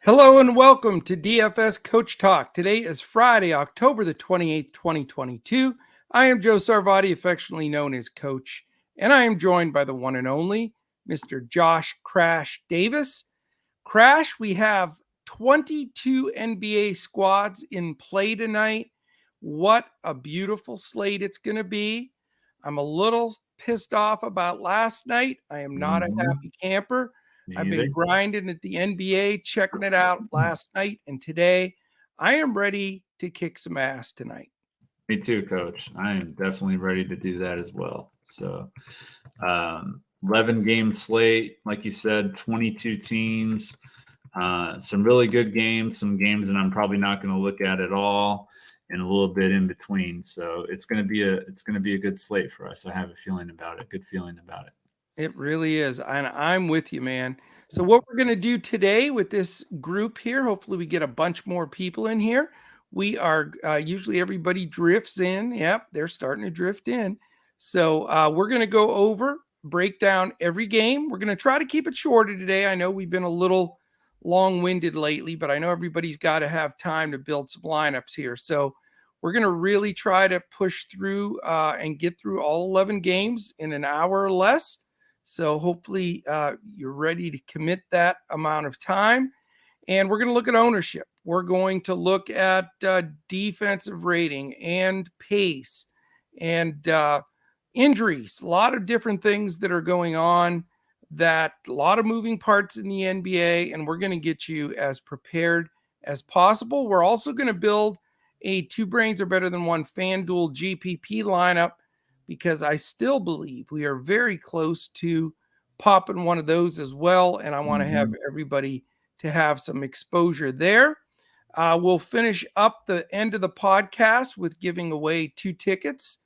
Hello and welcome to DFS Coach Talk. Today is Friday, October the 28th, 2022. I am Joe Sarvati, affectionately known as Coach, and I am joined by the one and only Mr. Josh Crash Davis. Crash, we have 22 NBA squads in play tonight. What a beautiful slate it's going to be. I'm a little pissed off about last night. I am not a happy camper. I've been grinding at the NBA, checking it out last night and today. I am ready to kick some ass tonight. Me too, Coach. I am definitely ready to do that as well. So, 11 game slate, like you said, 22 teams, some really good games, some games that I'm probably not going to look at all, and a little bit in between. So it's going to be a good slate for us. I have a feeling about it. Good feeling about it. It really is. And I'm with you, man. So what we're going to do today with this group here, hopefully we get a bunch more people in here. We are usually everybody drifts in. Yep, they're starting to drift in. So we're going to go over, break down every game. We're going to try to keep it shorter today. I know we've been a little long-winded lately, but I know everybody's got to have time to build some lineups here. So we're going to really try to push through and get through all 11 games in an hour or less. So hopefully you're ready to commit that amount of time. And we're going to look at ownership. We're going to look at defensive rating and pace and injuries, a lot of different things that are going on, that a lot of moving parts in the NBA, and we're going to get you as prepared as possible. We're also going to build a two brains are better than one FanDuel GPP lineup, because I still believe we are very close to popping one of those as well. And I want to have everybody to have some exposure there. We'll finish up the end of the podcast with giving away 2 tickets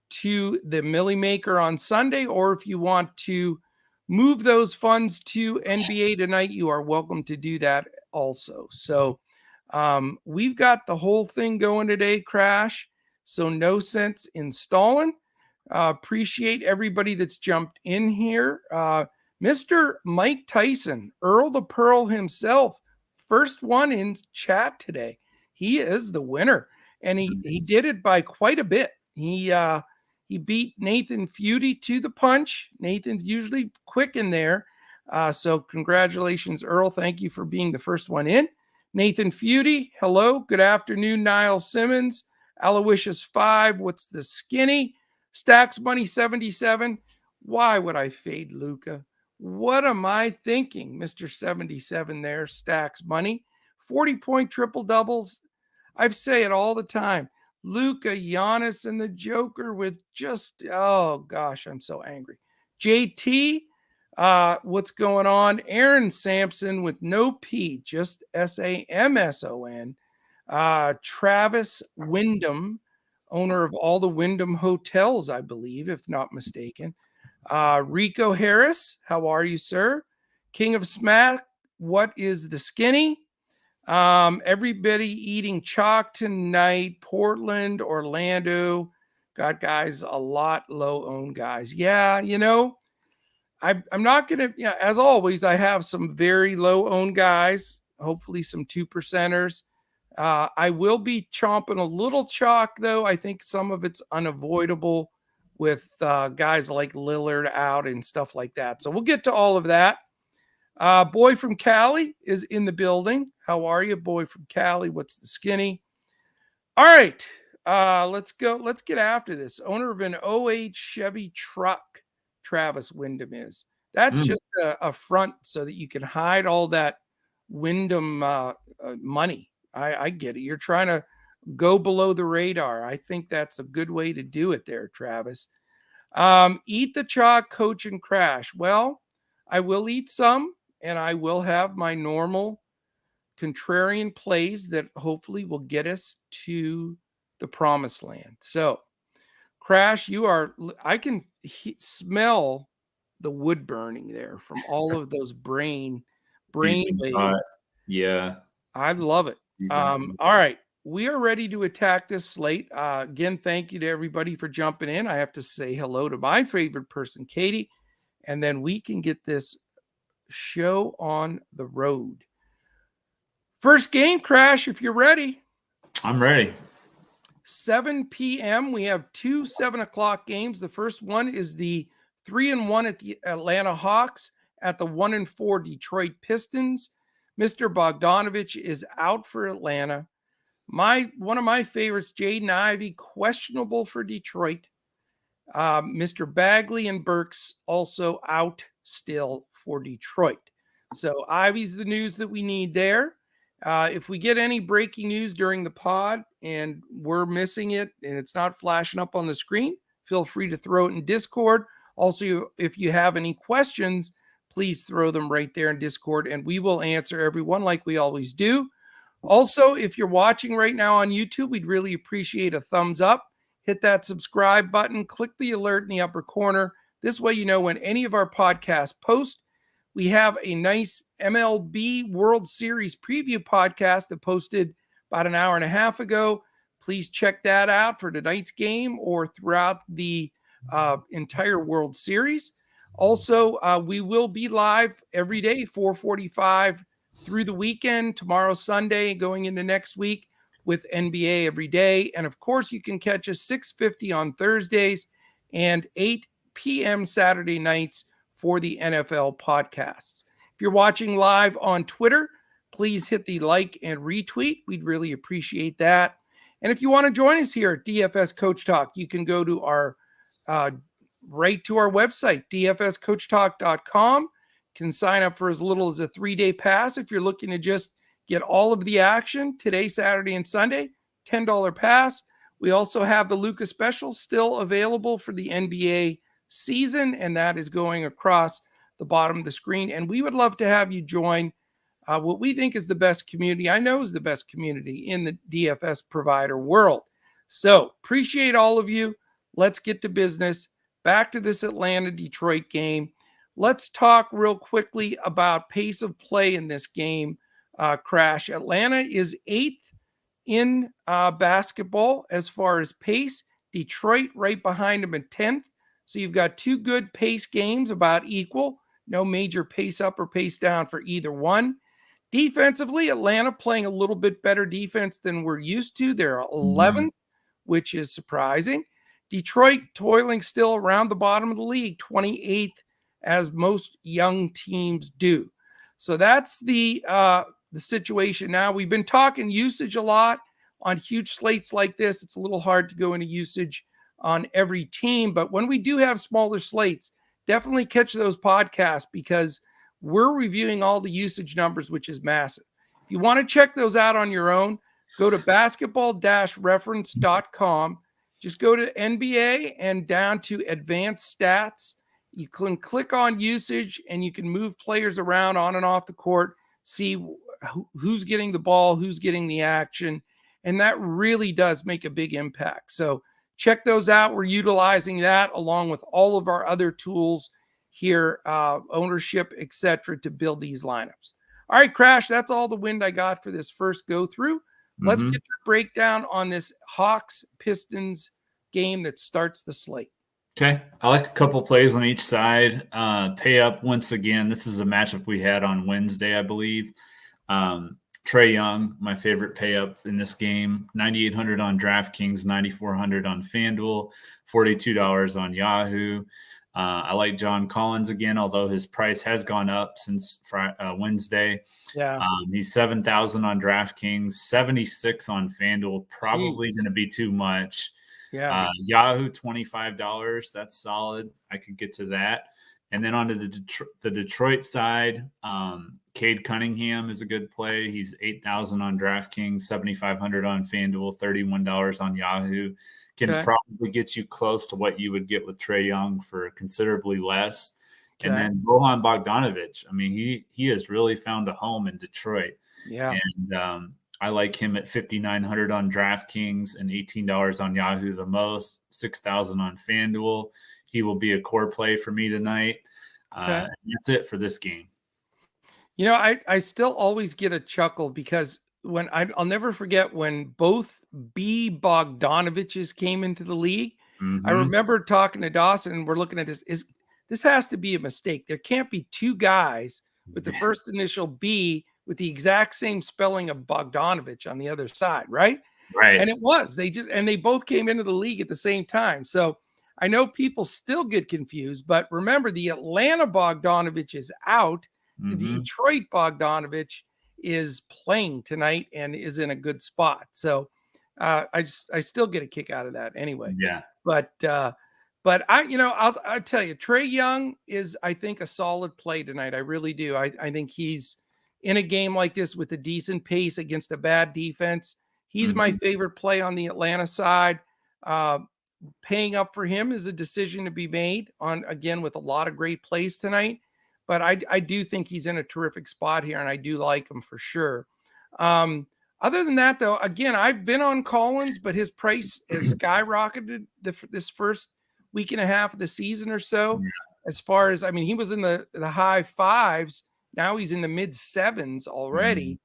to the Millie Maker on Sunday. Or if you want to move those funds to NBA tonight, you are welcome to do that also. So we've got the whole thing going today, Crash. So no sense in stalling. Appreciate everybody that's jumped in here. Mr. Mike Tyson, Earl the Pearl himself, first one in chat today. He is the winner, and he did it by quite a bit. He beat Nathan Feudy to the punch. Nathan's usually quick in there. So congratulations, Earl. Thank you for being the first one in. Nathan Feudy, hello. Good afternoon, Niall Simmons. Aloysius 5, what's the skinny? Stacks Money 77. Why would I fade Luka? What am I thinking, Mr. 77 there, Stacks Money? 40-point triple doubles. I say it all the time. Luka, Giannis, and the Joker with just, oh gosh, I'm so angry. JT, what's going on? Aaron Sampson with no P, just SAMSON. Travis Wyndham, owner of all the Wyndham hotels, I believe, if not mistaken. Rico Harris, how are you, sir? King of Smack, what is the skinny? Everybody eating chalk tonight. Portland, Orlando, got guys, a lot low-owned guys. Yeah, you know, I'm not going to, as always, I have some very low-owned guys, hopefully some 2%ers. I will be chomping a little chalk, though. I think some of it's unavoidable with guys like Lillard out and stuff like that. So we'll get to all of that. Boy from Cali is in the building. How are you, boy from Cali? What's the skinny? All right, let's go. Let's get after this. Owner of an 08 Chevy truck, Travis Wyndham is. That's just a front so that you can hide all that Wyndham money. I get it. You're trying to go below the radar. I think that's a good way to do it there, Travis. Eat the chalk, Coach, and Crash. Well, I will eat some, and I will have my normal contrarian plays that hopefully will get us to the promised land. So, Crash, I can smell the wood burning there from all of those brain waves. Yeah. I love it. All right. We are ready to attack this slate. Again, thank you to everybody for jumping in. I have to say hello to my favorite person, Katie, and then we can get this show on the road. First game, Crash, if you're ready. I'm ready. 7 p.m. We have two 7 o'clock games. The first one is the 3-1 at the Atlanta Hawks at the 1-4 Detroit Pistons. Mr. Bogdanovich is out for Atlanta. One of my favorites, Jaden Ivey, questionable for Detroit. Mr. Bagley and Burks also out still for Detroit. So Ivey's the news that we need there. If we get any breaking news during the pod and we're missing it and it's not flashing up on the screen, feel free to throw it in Discord. Also, if you have any questions, please throw them right there in Discord and we will answer everyone like we always do. Also, if you're watching right now on YouTube, we'd really appreciate a thumbs up. Hit that subscribe button, click the alert in the upper corner. This way you know when any of our podcasts post. We have a nice MLB World Series preview podcast that posted about an hour and a half ago. Please check that out for tonight's game or throughout the entire World Series. Also, we will be live every day, 4:45 through the weekend, tomorrow, Sunday, going into next week with NBA every day. And of course, you can catch us 6:50 on Thursdays and 8 p.m. Saturday nights for the NFL podcasts. If you're watching live on Twitter, please hit the like and retweet. We'd really appreciate that. And if you want to join us here at DFS Coach Talk, you can go to our right to our website, dfscoachtalk.com. Can sign up for as little as a 3-day pass if you're looking to just get all of the action today, Saturday, and Sunday. $10 pass. We also have the Lucas special still available for the NBA season, and that is going across the bottom of the screen. And we would love to have you join what we think is the best community. I know is the best community in the DFS provider world. So appreciate all of you. Let's get to business. Back to this Atlanta-Detroit game. Let's talk real quickly about pace of play in this game, Crash. Atlanta is 8th in basketball as far as pace. Detroit right behind them at 10th. So you've got two good pace games about equal. No major pace up or pace down for either one. Defensively, Atlanta playing a little bit better defense than we're used to. They're 11th, which is surprising. Detroit toiling still around the bottom of the league, 28th, as most young teams do. So that's the situation now. We've been talking usage a lot on huge slates like this. It's a little hard to go into usage on every team, but when we do have smaller slates, definitely catch those podcasts because we're reviewing all the usage numbers, which is massive. If you want to check those out on your own, go to basketball-reference.com. Just go to NBA and down to advanced stats. You can click on usage and you can move players around on and off the court, see who's getting the ball, who's getting the action. And that really does make a big impact. So check those out. We're utilizing that along with all of our other tools here, ownership, etc., to build these lineups. All right, Crash, that's all the wind I got for this first go through. Let's get your breakdown on this Hawks-Pistons game that starts the slate. Okay. I like a couple plays on each side. Pay up once again. This is a matchup we had on Wednesday, I believe. Trae Young, my favorite pay up in this game, 9,800 on Draftkings, 9,400 on Fanduel, $42 on Yahoo. I like John Collins again, although his price has gone up since Wednesday. Yeah. He's 7,000 on Draftkings, 76 on Fanduel, probably going to be too much. Yeah. Yahoo, $25. That's solid. I could get to that. And then onto the Detroit side, Cade Cunningham is a good play. He's 8,000 on DraftKings, 7,500 on FanDuel, $31 on Yahoo. Can probably get you close to what you would get with Trae Young for considerably less. Okay. And then Bojan Bogdanovic. I mean, he has really found a home in Detroit. Yeah. And I like him at 5,900 on DraftKings and $18 on Yahoo the most, 6,000 on FanDuel. He will be a core play for me tonight. And that's it for this game. You know, I still always get a chuckle because when I'll never forget when both B Bogdanoviches came into the league. Mm-hmm. I remember talking to Dawson and we're looking at this. This has to be a mistake. There can't be two guys with the first initial B with the exact same spelling of Bogdanovich on the other side, right? Right. And it was. They both came into the league at the same time. So I know people still get confused, but remember the Atlanta Bogdanovich is out. The Detroit Bogdanovich is playing tonight and is in a good spot. So I still get a kick out of that anyway. Yeah. But I'll tell you, Trae Young is, I think, a solid play tonight. I really do. I think he's in a game like this with a decent pace against a bad defense. He's my favorite play on the Atlanta side. Paying up for him is a decision to be made on, again, with a lot of great plays tonight. But I do think he's in a terrific spot here, and I do like him for sure. Other than that, though, again, I've been on Collins, but his price has skyrocketed this first week and a half of the season or so. As far as, I mean, he was in the high fives. Now he's in the mid sevens already.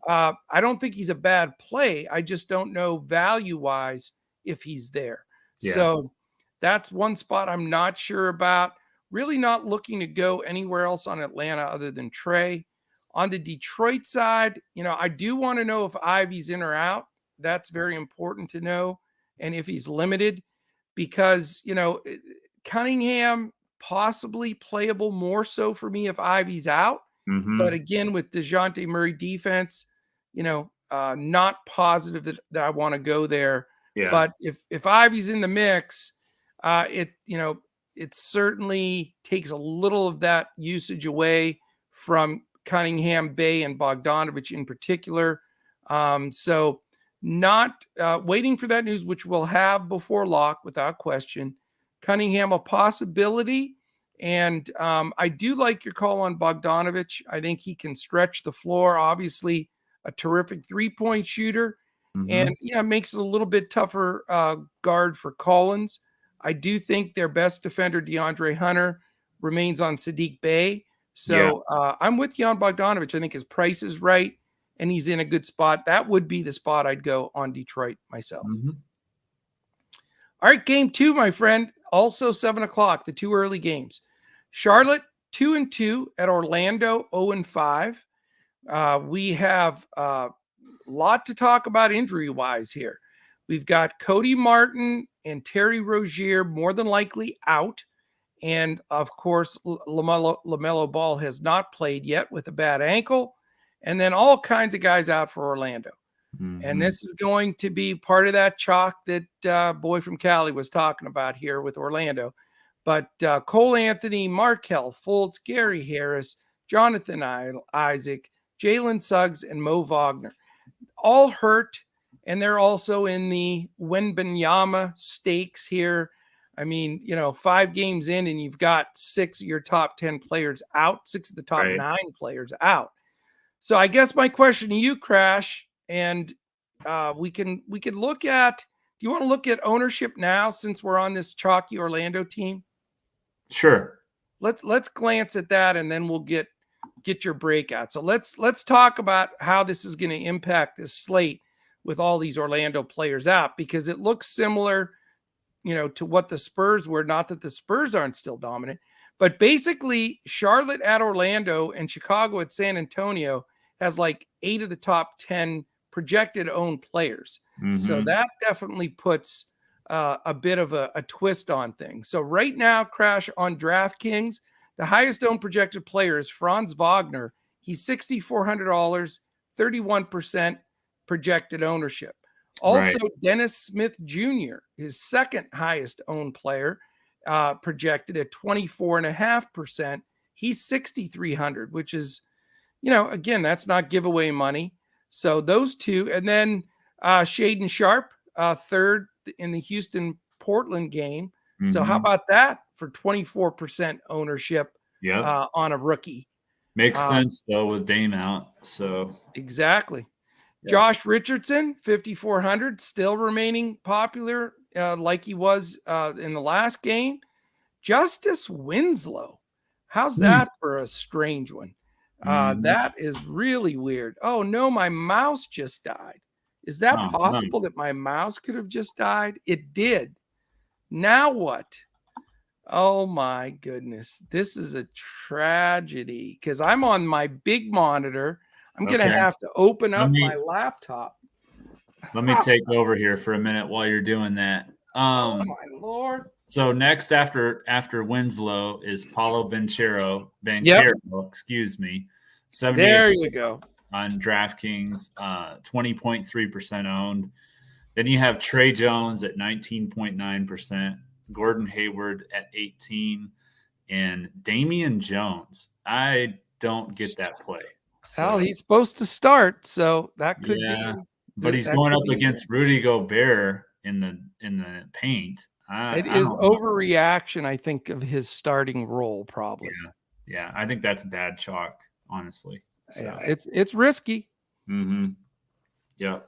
I don't think he's a bad play. I just don't know value-wise if he's there. Yeah. So that's one spot I'm not sure about. Really not looking to go anywhere else on Atlanta other than Trae. On the Detroit side, I do want to know if Ivy's in or out. That's very important to know. And if he's limited, because, Cunningham possibly playable more so for me if Ivy's out. But again, with DeJounte Murray defense, not positive that I want to go there. Yeah. But if Ivy's in the mix, it certainly takes a little of that usage away from Cunningham, Bay, and Bogdanovich in particular. So not waiting for that news, which we'll have before lock without question. Cunningham, a possibility. And I do like your call on Bogdanovich. I think he can stretch the floor. Obviously, a terrific three-point shooter. And, makes it a little bit tougher guard for Collins. I do think their best defender, DeAndre Hunter, remains on Sadiq Bey. So I'm with you on Bogdanovich. I think his price is right, and he's in a good spot. That would be the spot I'd go on Detroit myself. All right, game 2, my friend. Also 7 o'clock, the 2 early games. Charlotte, 2-2 at Orlando, 0-5. We have a lot to talk about injury-wise here. We've got Cody Martin and Terry Rozier more than likely out. And, of course, LaMelo Ball has not played yet with a bad ankle. And then all kinds of guys out for Orlando. And this is going to be part of that chalk that boy from Cali was talking about here with Orlando. But Cole Anthony, Markelle Fultz, Gary Harris, Jonathan Isaac, Jalen Suggs, and Mo Wagner. All hurt, and they're also in the Wembanyama stakes here. I mean, 5 games in, and you've got 6 of your top 10 players out, 6 of the top 9 players out. So I guess my question to you, Crash, and we can look at, do you want to look at ownership now since we're on this chalky Orlando team? Sure. Let's glance at that, and then we'll get your breakout. So let's talk about how this is going to impact this slate with all these Orlando players out, because it looks similar, to what the Spurs were. Not that the Spurs aren't still dominant, but basically Charlotte at Orlando and Chicago at San Antonio has like 8 of the top 10 projected owned players. So that definitely puts a bit of a twist on things. So right now, Crash, on DraftKings, the highest owned projected player is Franz Wagner. He's $6,400, 31% projected ownership. Also, Dennis Smith Jr., his second highest owned player, projected at 24.5%. He's 6,300, which is, again, that's not giveaway money. So those two, and then Shaedon Sharpe, third in the Houston-Portland game. So how about that for 24% ownership on a rookie? Makes sense, though, with Dame out. So exactly. Yeah. Josh Richardson, 5,400, still remaining popular like he was in the last game. Justice Winslow. How's that for a strange one? That is really weird. Oh, no, my mouse just died. Is that possible that my mouse could have just died? It did. Now what? Oh, my goodness. This is a tragedy because I'm on my big monitor. I'm going to have to open up my laptop. Let me take over here for a minute while you're doing that. Oh my Lord. So next after Winslow is Paulo Banchero, excuse me. 78 there you go. On DraftKings, 20.3% owned. Then you have Trey Jones at 19.9%, Gordon Hayward at 18, and Damian Jones. I don't get that play. Well, he's supposed to start, so that could be. But he's going up against Rudy Gobert in the paint. It is overreaction, I think, of his starting role, probably. Yeah, I think that's bad chalk, honestly. So. Yeah, it's risky. Mm-hmm. Yeah.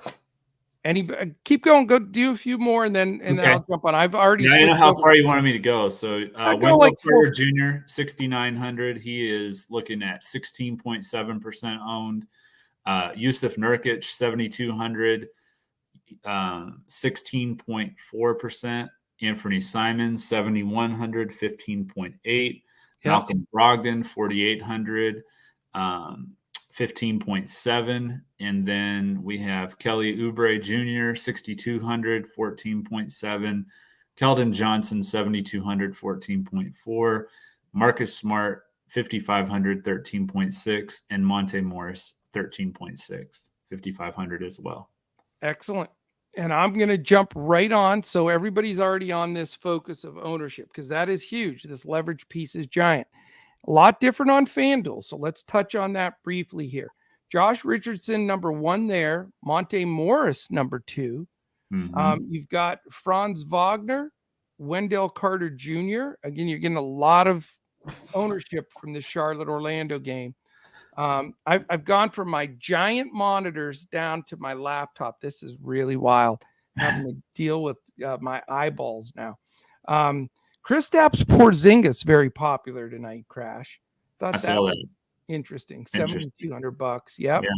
Keep going. Go do a few more, and then I'll jump on. I've already. I know how far you wanted me to go. So Wendell Carter Jr. 6,900. He is looking at 16.7% owned. Yusuf Nurkic 7,200, 16.4%. Anthony Simons 7,100, 15.8. Malcolm Brogdon 4,800. 15.7, and then we have Kelly Oubre Jr. 6,200, 14.7, Keldon Johnson 7,200, 14.4, Marcus Smart 5,500, 13.6, and Monte Morris 13.6, 5,500 as well. Excellent. And I'm going to jump right on. So everybody's already on this focus of ownership because that is huge. This leverage piece is giant. A lot different on Fanduel. So let's touch on that briefly here. Josh Richardson, number 1 there. Monte Morris, number 2. Mm-hmm. You've got Franz Wagner, Wendell Carter Jr. Again, you're getting a lot of ownership from the Charlotte-Orlando game. I've gone from my giant monitors down to my laptop. This is really wild, having to deal with my eyeballs now. Kristaps Porzingis, very popular tonight, Crash. Thought that was interesting. $7,200. Yep. Yeah.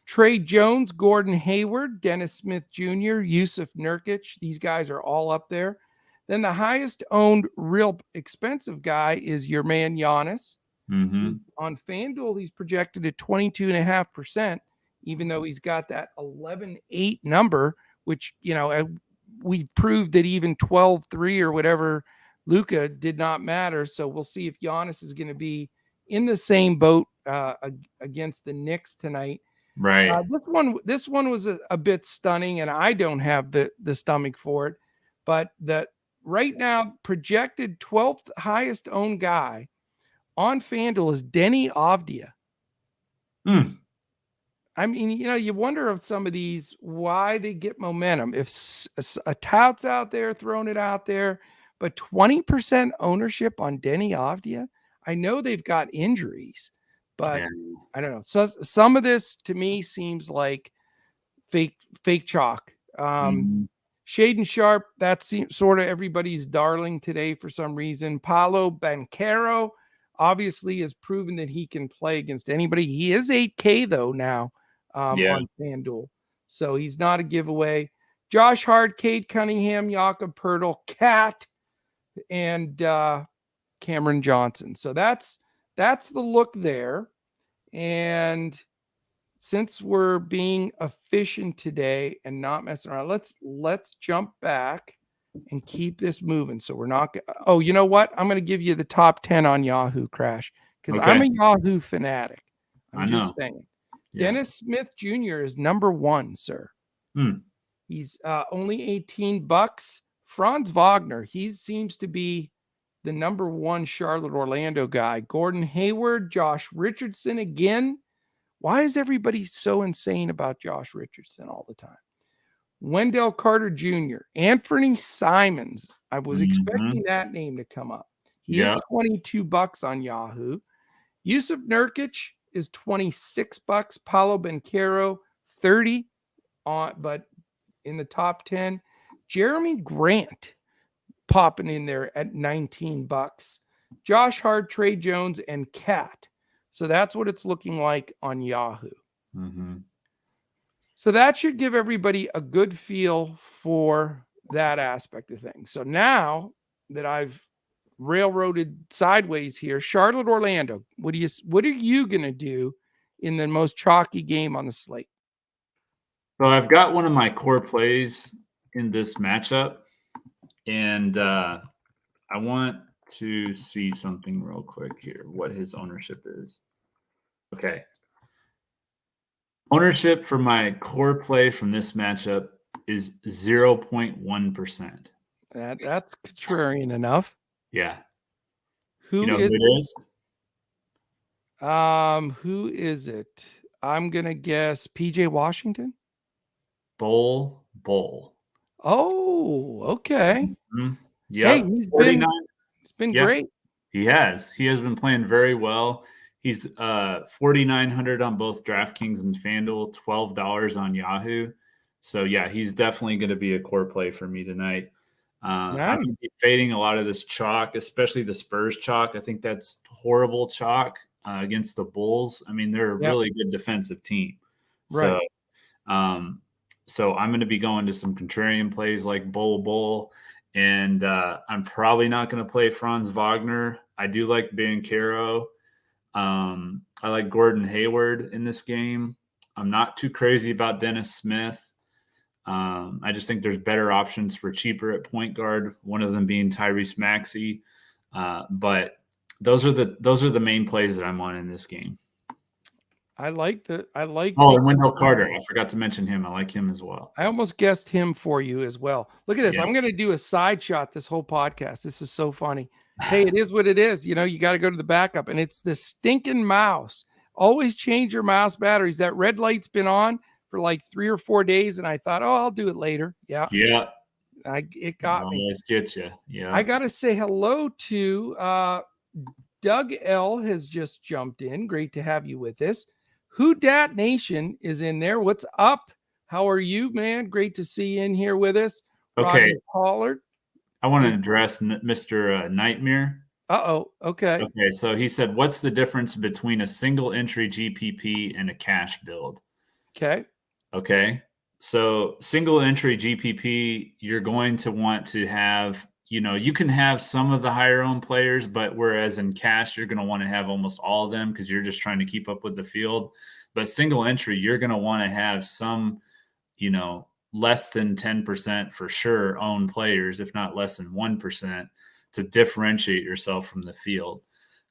Trey Jones, Gordon Hayward, Dennis Smith Jr., Yusuf Nurkic. These guys are all up there. Then the highest owned real expensive guy is your man Giannis. Mm-hmm. On Fanduel, he's projected at 22.5%, even though he's got that 11.8 number, which, we proved that even 12.3 or whatever Luka did not matter. So we'll see if Giannis is going to be in the same boat against the Knicks tonight. Right. This one was a bit stunning, and I don't have the stomach for it. But that right now projected 12th highest owned guy on Fanduel is Denny Avdia. I mean, you wonder of some of these, why they get momentum. If a tout's out there throwing it out there, but 20% ownership on Denny Avdia, I know they've got injuries, but I don't know. So some of this to me seems like fake chalk. Shaden Sharp, that's sort of everybody's darling today for some reason. Paolo Banchero obviously has proven that he can play against anybody. He is 8K though now on FanDuel, so he's not a giveaway. Josh Hart, Cade Cunningham, Jakob Poeltl, Cat, and Cameron Johnson. So that's the look there. And since we're being efficient today and not messing around, let's jump back and keep this moving. So we're not. Oh, you know what? I'm going to give you the top 10 on Yahoo, Crash, because I'm a Yahoo fanatic. I'm just saying. Yeah. Dennis Smith Jr. is number 1, sir. He's only $18. Franz Wagner, he seems to be the number 1 Charlotte-Orlando guy. Gordon Hayward, Josh Richardson again. Why is everybody so insane about Josh Richardson all the time? Wendell Carter Jr., Anthony Simons. I was expecting that name to come up. He is $22 on Yahoo. Yusuf Nurkic is $26. Paolo Banchero, $30 but in the top 10. Jeremy Grant popping in there at $19. Josh Hart, Trey Jones, and Cat. So that's what it's looking like on Yahoo. So that should give everybody a good feel for that aspect of things. So now that I've railroaded sideways here, Charlotte, Orlando, what are you going to do in the most chalky game on the slate? So I've got one of my core plays in this matchup, and I want to see something real quick here, what his ownership is. Okay. Ownership for my core play from this matchup is 0.1%. That's contrarian enough. Yeah. You Who know is who it is? who is it? I'm gonna guess PJ Washington. Bull. Oh, okay. Hey, Yep. he's 49. been Yeah, great. he has. He has been playing very well. He's 4,900 on both DraftKings and Fanduel, $12 on Yahoo. So yeah, he's definitely going to be a core play for me tonight. I'm Nice. going to be fading a lot of this chalk, especially the Spurs chalk. I think that's horrible chalk against the Bulls. I mean, they're a Yep. really good defensive team. Right. So, so I'm going to be going to some contrarian plays like Bull. And I'm probably not going to play Franz Wagner. I do like Banchero. I like Gordon Hayward in this game. I'm not too crazy about Dennis Smith. I just think there's better options for cheaper at point guard. One of them being Tyrese Maxey. But those are the main plays that I'm on in this game. I like Oh, and Wendell Carter. I forgot to mention him. I like him as well. I almost guessed him for you as well. Look at this. Yeah. I'm going to do a side shot this whole podcast. This is so funny. Hey, it is what it is. You know, you got to go to the backup, and it's the stinking mouse. Always change your mouse batteries. That red light's been on for like 3 or 4 days, and I thought, oh, I'll do it later. Yeah. Yeah. It got me. Always get you. Yeah. I got to say hello to Doug L has just jumped in. Great to have you with us. Who Dat Nation is in there. What's up? How are you, man? Great to see you in here with us. Okay. Rodney Pollard. I want to address Mr. Nightmare. Uh-oh. Okay. Okay. So he said, what's the difference between a single entry GPP and a cash build? Okay. Okay. So single entry GPP, you're going to want to have, you can have some of the higher owned players, but whereas in cash, you're going to want to have almost all of them because you're just trying to keep up with the field. But single entry, you're going to want to have some, less than 10% for sure owned players, if not less than 1%, to differentiate yourself from the field.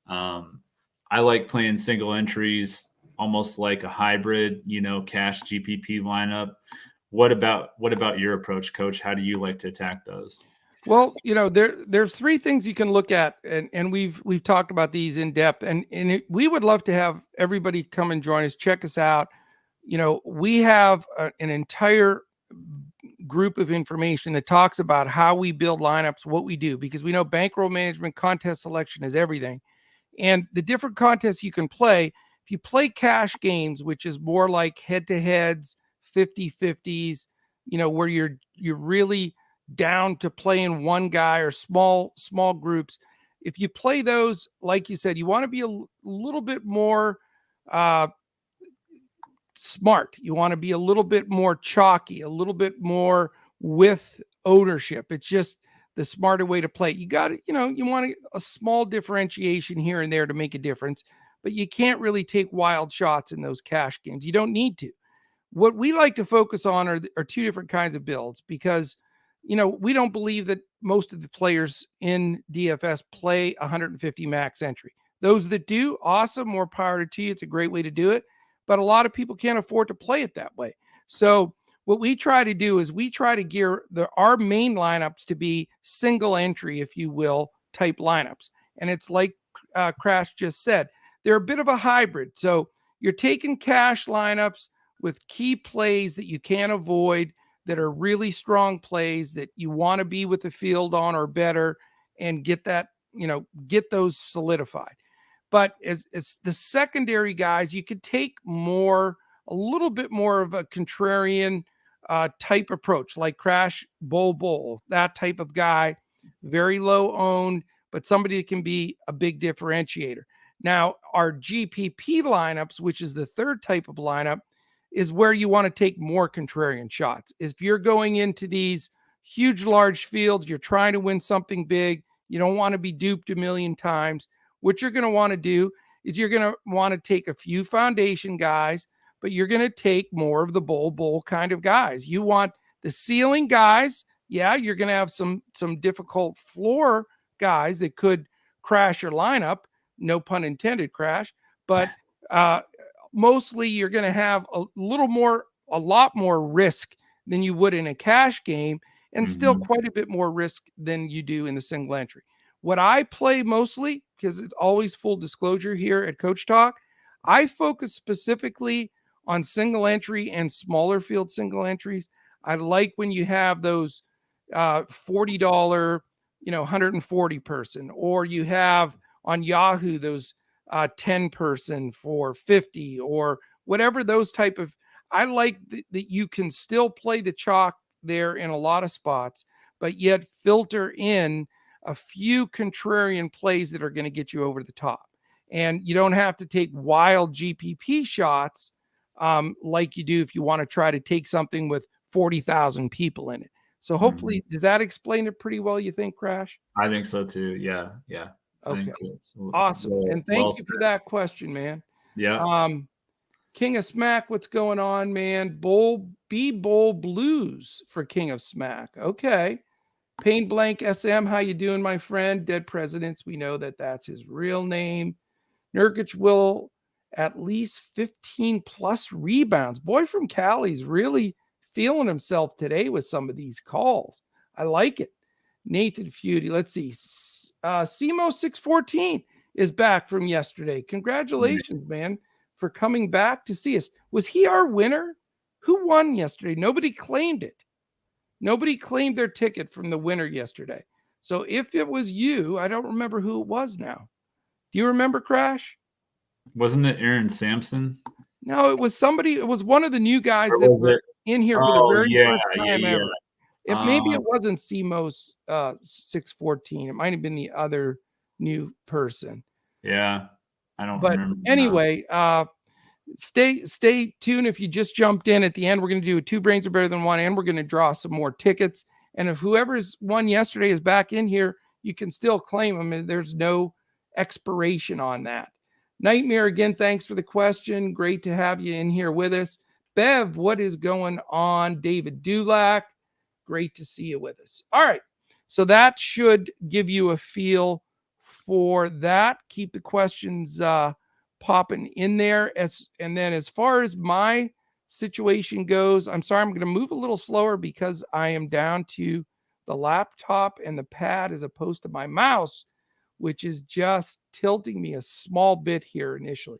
I like playing single entries almost like a hybrid, cash GPP lineup. What about your approach, Coach? How do you like to attack those? Well, there's 3 things you can look at, and we've talked about these in depth, and we would love to have everybody come and join us, check us out. We have an entire group of information that talks about how we build lineups, what we do, because we know bankroll management, contest selection is everything. And the different contests you can play, if you play cash games, which is more like head-to-heads, 50-50s, where you're really down to playing one guy or small groups. If you play those, like you said, you want to be a little bit more smart. You want to be a little bit more chalky, a little bit more with ownership. It's just the smarter way to play. You got to, you want a small differentiation here and there to make a difference, but you can't really take wild shots in those cash games. You don't need to. What we like to focus on are 2 different kinds of builds because, we don't believe that most of the players in DFS play 150 max entry. Those that do, awesome, more power to you. It's a great way to do it. But a lot of people can't afford to play it that way. So what we try to do is we try to gear our main lineups to be single entry, if you will, type lineups. And it's like Crash just said, they're a bit of a hybrid. So you're taking cash lineups with key plays that you can't avoid, that are really strong plays that you want to be with the field on or better, and get that, get those solidified. But as the secondary guys, you could take a little bit more of a contrarian type approach, like Crash Bull, that type of guy, very low owned, but somebody that can be a big differentiator. Now, our GPP lineups, which is the third type of lineup, is where you want to take more contrarian shots. If you're going into these huge, large fields, you're trying to win something big, you don't want to be duped a million times. What you're going to want to do is you're going to want to take a few foundation guys, but you're going to take more of the bowl kind of guys. You want the ceiling guys. Yeah, you're going to have some difficult floor guys that could crash your lineup. No pun intended, crash. But mostly you're going to have a lot more risk than you would in a cash game, and still quite a bit more risk than you do in the single entry. What I play mostly, because it's always full disclosure here at Coach Talk, I focus specifically on single entry and smaller field single entries. I like when you have those $40, 140 person, or you have on Yahoo those 10 person for 50, or whatever those type of. I like that you can still play the chalk there in a lot of spots, but yet filter in a few contrarian plays that are going to get you over the top. And you don't have to take wild GPP shots like you do if you want to try to take something with 40,000 people in it. So hopefully, does that explain it pretty well, you think, Crash? I think so too. Yeah. Okay. Awesome. And thank you for that question, man. Yeah. King of Smack, what's going on, man? Bowl Blues for King of Smack. Okay. Pain Blank SM, how you doing, my friend? Dead Presidents, we know that that's his real name. Nurkic will at least 15 plus rebounds. Boy from Cali's really feeling himself today with some of these calls. I like it. Nathan Feudy, let's see. Simo 614 is back from yesterday. Congratulations, man, for coming back to see us. Was he our winner? Who won yesterday? Nobody claimed it. Nobody claimed their ticket from the winner yesterday. So if it was you, I don't remember who it was now. Do you remember, Crash? Wasn't it Aaron Sampson? No, it was somebody. It was one of the new guys that were in here for the very first time ever. Maybe it wasn't CMOS 614. It might have been the other new person. Yeah, I don't but remember. Anyway, stay tuned. If you just jumped in at the end, we're going to do a two brains are better than one, and we're going to draw some more tickets. And if whoever's won yesterday is back in here, you can still claim them, and there's no expiration on that. Nightmare, again, thanks for the question. Great to have you in here with us. Bev, what is going on? David Dulac, great to see you with us. All right, so that should give you a feel for that. Keep the questions popping in there. And then as far as my situation goes, I'm sorry, I'm going to move a little slower because I am down to the laptop and the pad as opposed to my mouse, which is just tilting me a small bit here initially.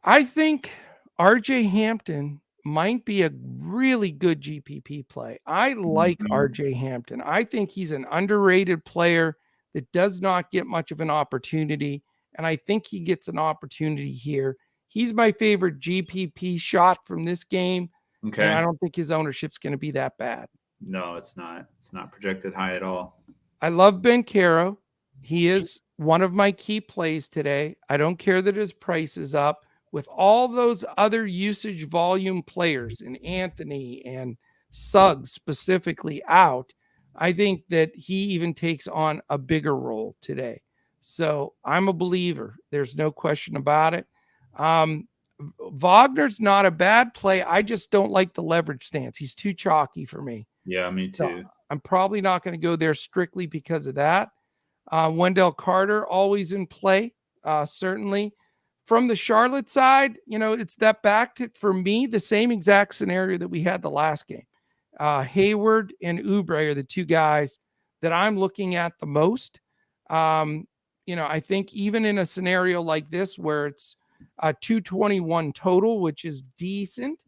I think RJ Hampton might be a really good GPP play. I like RJ Hampton. I think he's an underrated player that does not get much of an opportunity, and I think he gets an opportunity here. He's my favorite GPP shot from this game, okay. And I don't think his ownership's going to be that bad. No, it's not. It's not projected high at all. I love Ben Caro. He is one of my key plays today. I don't care that his price is up. With all those other usage volume players and Anthony and Suggs specifically out, I think that he even takes on a bigger role today. So I'm a believer. There's no question about it. Wagner's not a bad play. I just don't like the leverage stance. He's too chalky for me. Yeah, me too. So I'm probably not going to go there strictly because of that. Wendell Carter, always in play, certainly. From the Charlotte side, it's that back to, for me, the same exact scenario that we had the last game. Hayward and Oubre are the two guys that I'm looking at the most. I think even in a scenario like this where it's a 221 total, which is decent,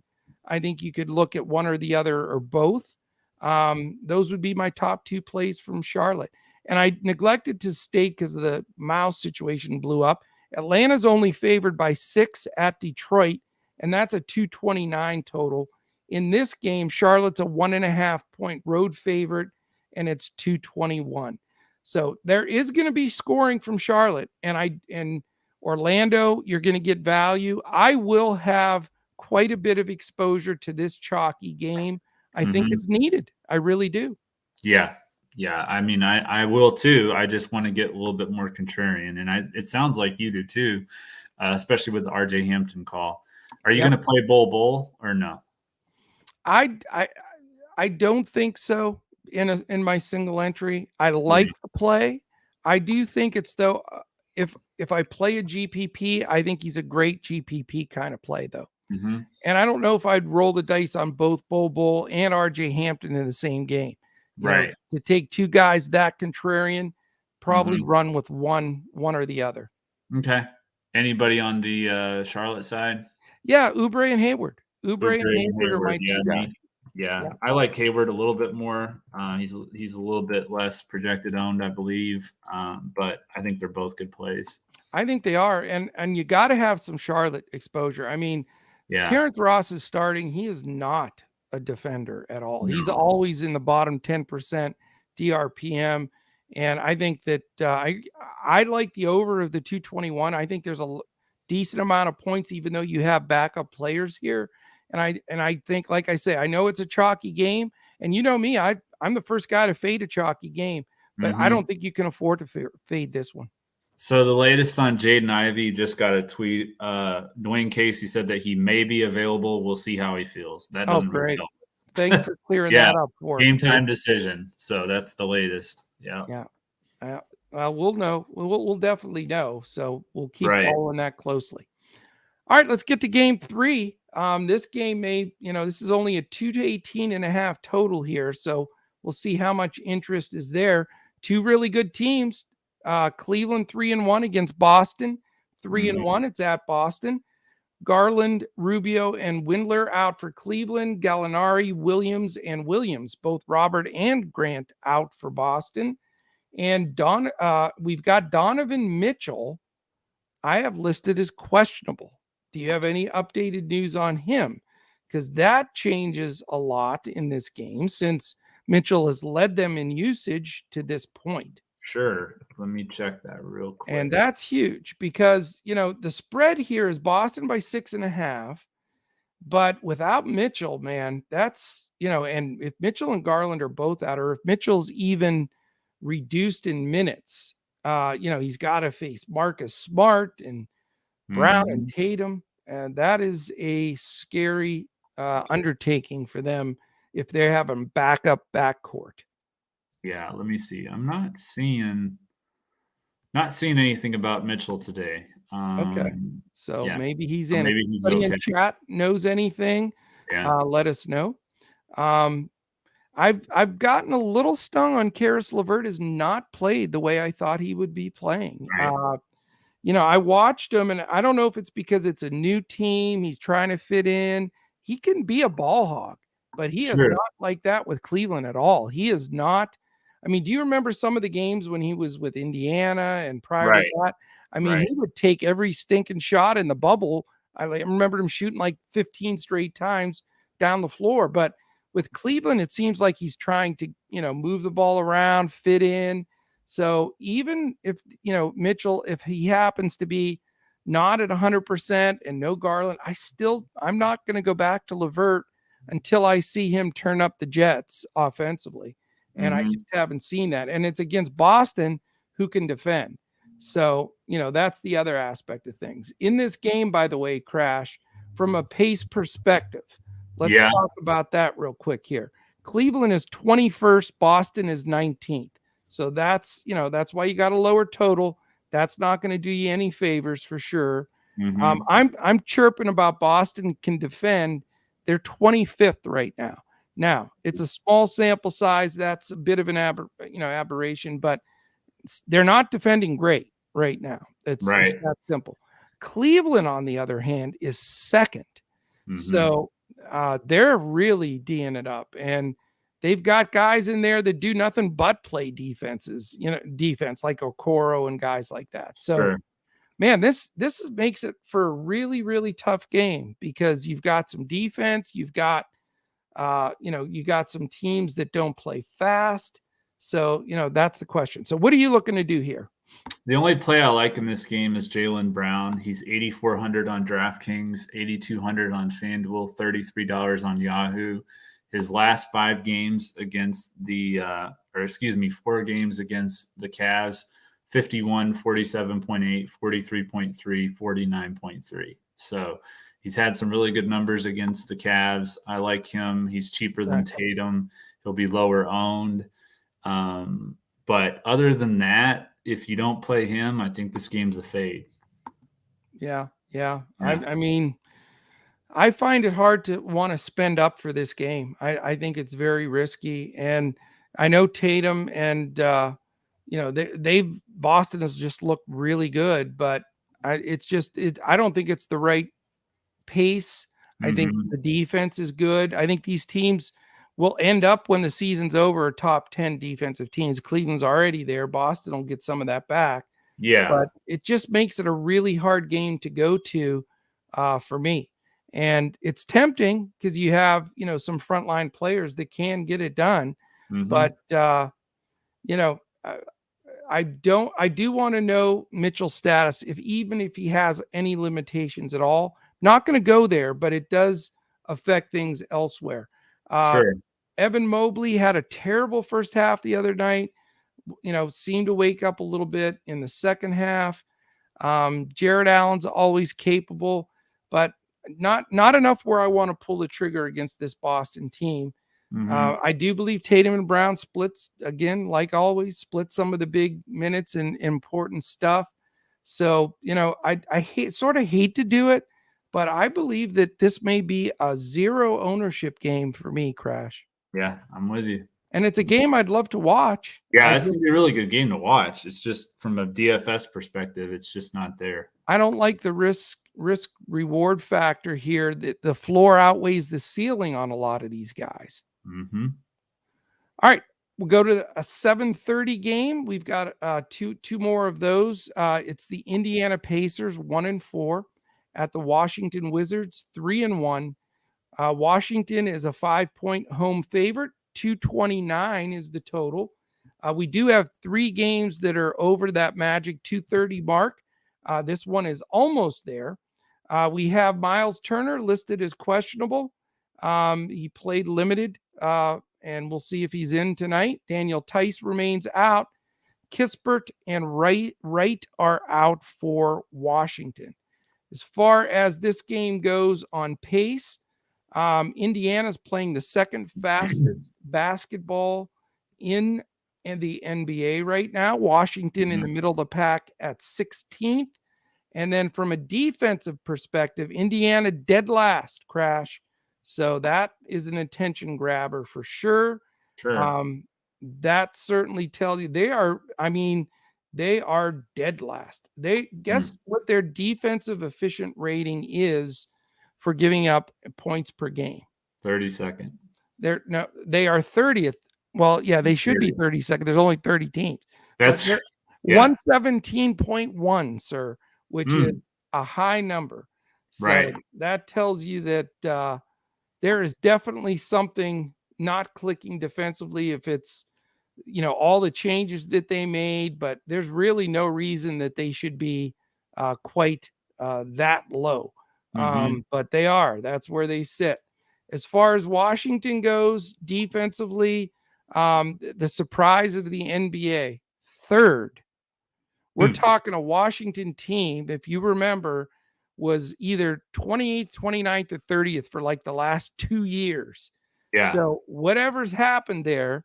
I think you could look at one or the other or both. Those would be my top two plays from Charlotte. And I neglected to state because the mouse situation blew up. Atlanta's only favored by 6 at Detroit, and that's a 229 total. In this game, Charlotte's a 1.5 point road favorite, and it's 221. So there is going to be scoring from Charlotte, and Orlando, you're going to get value. I will have quite a bit of exposure to this chalky game. I think it's needed. I really do. Yeah, Yeah, I mean, I will too. I just want to get a little bit more contrarian, and it sounds like you do too, especially with the RJ Hampton call. Are you Yep. going to play Bull or no? I I I don't think so in my single entry. I Yeah. like the play. I do think it's though if I play a GPP, I think he's a great GPP kind of play though. Hmm. And I don't know if I'd roll the dice on both Bull and RJ Hampton in the same game. Right. To take two guys that contrarian, probably Hmm. run with one or the other. Okay. Anybody on the Charlotte side? Yeah, Oubre and Hayward. Oubre and Oubre and Hayward are Hayward. my Yeah, two guys. yeah. Yeah. I like Hayward a little bit more. He's a little bit less projected owned, I believe. But I think they're both good plays. I think they are. And you got to have some Charlotte exposure. I mean, Yeah. Terrence Ross is starting. He is not a defender at all. He's No. always in the bottom 10% DRPM. And I think that I like the over of the 221. I think there's a decent amount of points, even though you have backup players here. And I think, like I say, I know it's a chalky game. And you know me, I'm the first guy to fade a chalky game, but I Hmm. don't think you can afford to fade this one. So the latest on Jaden Ivey, just got a tweet. Dwayne Casey said that he may be available. We'll see how he feels. That Oh, doesn't really great. help Thanks us. for clearing Yeah. that up for us. Game time decision. So that's the latest. Yeah. Yeah. We'll know. We'll definitely know. So we'll keep Right. following that closely. All right, let's get to game 3. This game this is only a 2 to 18.5 total here. So we'll see how much interest is there. Two really good teams. Cleveland 3-1 against Boston. 3-1. It's at Boston. Garland, Rubio, and Windler out for Cleveland. Gallinari, Williams, and Williams, both Robert and Grant out for Boston. And we've got Donovan Mitchell. I have listed as questionable. Do you have any updated news on him? Because that changes a lot in this game since Mitchell has led them in usage to this point. Sure. Let me check that real quick. And that's huge because, the spread here is Boston by 6.5. But without Mitchell, man, that's, and if Mitchell and Garland are both out, or if Mitchell's even reduced in minutes, he's got to face Marcus Smart and Brown and Tatum. And that is a scary undertaking for them if they have a backup backcourt. Yeah, let me see. I'm not seeing anything about Mitchell today. Okay. So Yeah. maybe he's So in. maybe he's Anybody okay. in chat knows anything? Yeah. Let us know. I've gotten a little stung on Karis LeVert has not played the way I thought he would be playing. Right. I watched him, and I don't know if it's because it's a new team. He's trying to fit in. He can be a ball hog, but he is Sure. not like that with Cleveland at all. He is not. I mean, do you remember some of the games when he was with Indiana and prior to Right. that? I mean, Right. he would take every stinking shot in the bubble. I remember him shooting like 15 straight times down the floor. But with Cleveland, it seems like he's trying to, move the ball around, fit in. So even if, Mitchell, if he happens to be not at 100% and no Garland, I'm not going to go back to LeVert until I see him turn up the Jets offensively. And I just haven't seen that. And it's against Boston, who can defend. So, that's the other aspect of things. In this game, by the way, Crash, from a pace perspective, let's talk about that real quick here. Cleveland is 21st, Boston is 19th. So that's why you got a lower total. That's not going to do you any favors for sure. I'm chirping about Boston can defend. They're 25th right now. Now, it's a small sample size. That's a bit of an aberration, but they're not defending great right now. It's that simple. Cleveland, on the other hand, is second. So they're really D'ing it up. And they've got guys in there that do nothing but play defense like Okoro and guys like that. So, man, this makes it for a really, really tough game because you've got some defense, you've got you got some teams that don't play fast. So, that's the question. So what are you looking to do here? The only play I like in this game is Jaylen Brown. He's 8,400 on DraftKings, 8,200 on Fanduel, $33 on Yahoo. his last 5 games against the, 4 games against the Cavs, 51, 47.8, 43.3, 49.3. So he's had some really good numbers against the Cavs. I like him. He's cheaper than Tatum. He'll be lower owned. But other than that, if you don't play him, I think this game's a fade. Yeah. I mean, I find it hard to want to spend up for this game. I think it's very risky. And I know Tatum and, Boston has just looked really good, but I don't think it's the right pace. I think the defense is good. I think these teams will end up when the season's over, top 10 defensive teams. Cleveland's already there. Boston will get some of that back. Yeah. But it just makes it a really hard game to go to for me. And it's tempting because you have, some frontline players that can get it done. But, I do want to know Mitchell's status, even if he has any limitations at all. Not going to go there, but it does affect things elsewhere. Sure. Evan Mobley had a terrible first half the other night, seemed to wake up a little bit in the second half. Jared Allen's always capable, but not enough where I want to pull the trigger against this Boston team. I do believe Tatum and Brown splits again, like always, split some of the big minutes and important stuff. So, I hate to do it, but I believe that this may be a zero ownership game for me, Crash. Yeah, I'm with you. And it's a game I'd love to watch. Yeah, it's going to be a really good game to watch. It's just from a DFS perspective, it's just not there. I don't like the risk reward factor here, that the floor outweighs the ceiling on a lot of these guys. All right, we'll go to a 7:30 game. We've got two more of those. It's the Indiana Pacers 1-4 at the Washington Wizards 3-1. Washington is a 5-point home favorite. 229 is the total. We do have 3 games that are over that magic 230 mark. This one is almost there. We have Miles Turner listed as questionable. He played limited, and we'll see if he's in tonight. Daniel Tice remains out. Kispert and Wright are out for Washington. As far as this game goes on pace, Indiana's playing the second fastest basketball in the NBA right now. Washington in the middle of the pack at 16th. And then from a defensive perspective, Indiana dead last, Crash. So that is an attention grabber for sure. That certainly tells you they are dead last. They guess what their defensive efficient rating is for giving up points per game. 32nd. They are 30th. Well, yeah, they should be 32nd. There's only 30 teams. That's 117.1, sir, which is a high number. So that tells you that there is definitely something not clicking defensively if it's, all the changes that they made, but there's really no reason that they should be quite that low. But they are. That's where they sit. As far as Washington goes, defensively, the surprise of the NBA, third. We're talking a Washington team, if you remember, was either 28th, 29th, or 30th for like the last 2 years. Yeah. So whatever's happened there,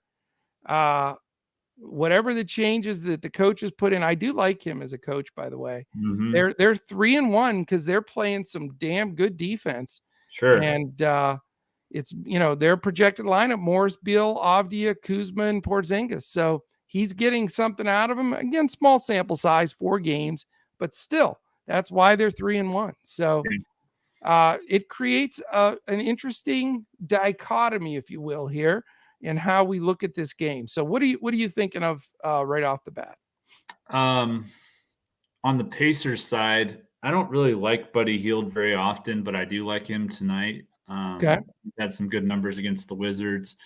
whatever the changes that the coaches put in, I do like him as a coach, by the way. They're 3-1 because they're playing some damn good defense. Sure. And it's, their projected lineup: Morris, Beal, Avdia, Kuzma, and Porzingis. So he's getting something out of him. Again, small sample size, 4 games, but still, that's why they're 3-1. So it creates an interesting dichotomy, if you will, here in how we look at this game. So what are you thinking of right off the bat? On the Pacers side, I don't really like Buddy Hield very often, but I do like him tonight. He's had some good numbers against the Wizards.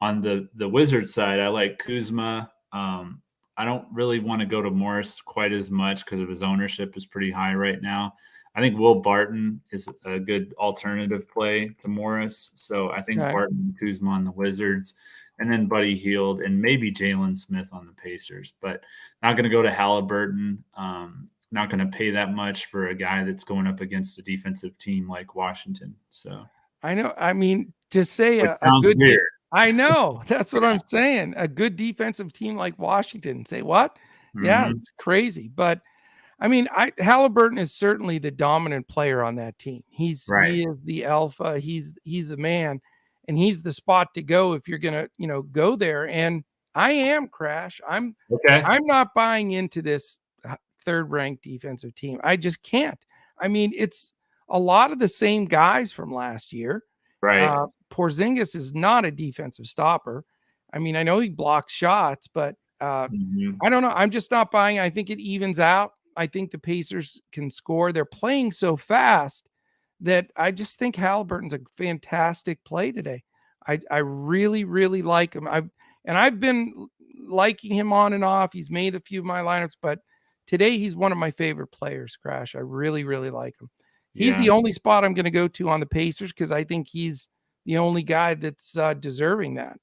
On the Wizards side, I like Kuzma. I don't really want to go to Morris quite as much because of his ownership is pretty high right now. I think Will Barton is a good alternative play to Morris. So I think Okay. Barton and Kuzma on the Wizards, and then Buddy Hield and maybe Jalen Smith on the Pacers. But not going to go to Halliburton. Not going to pay that much for a guy that's going up against a defensive team like Washington. So I know. I mean, to say which a sounds good, weird. I know that's what Yeah. I'm saying. A good defensive team like Washington. Say what? Yeah, Mm-hmm. it's crazy. But I mean, Halliburton is certainly the dominant player on that team. Right. He is the alpha. He's the man, and he's the spot to go if you're gonna go there. And I am Crash. Okay. I'm not buying into this third ranked defensive team. I just can't. I mean, it's a lot of the same guys from last year. Right. Porzingis is not a defensive stopper. I mean, I know he blocks shots, but Mm-hmm. I don't know. I'm just not buying. I think it evens out. I think the Pacers can score. They're playing so fast that I just think Halliburton's a fantastic play today. I really, really like him. I've been liking him on and off. He's made a few of my lineups, but today he's one of my favorite players, Crash. I really, really like him. He's Yeah. the only spot I'm going to go to on the Pacers because I think he's the only guy that's deserving that.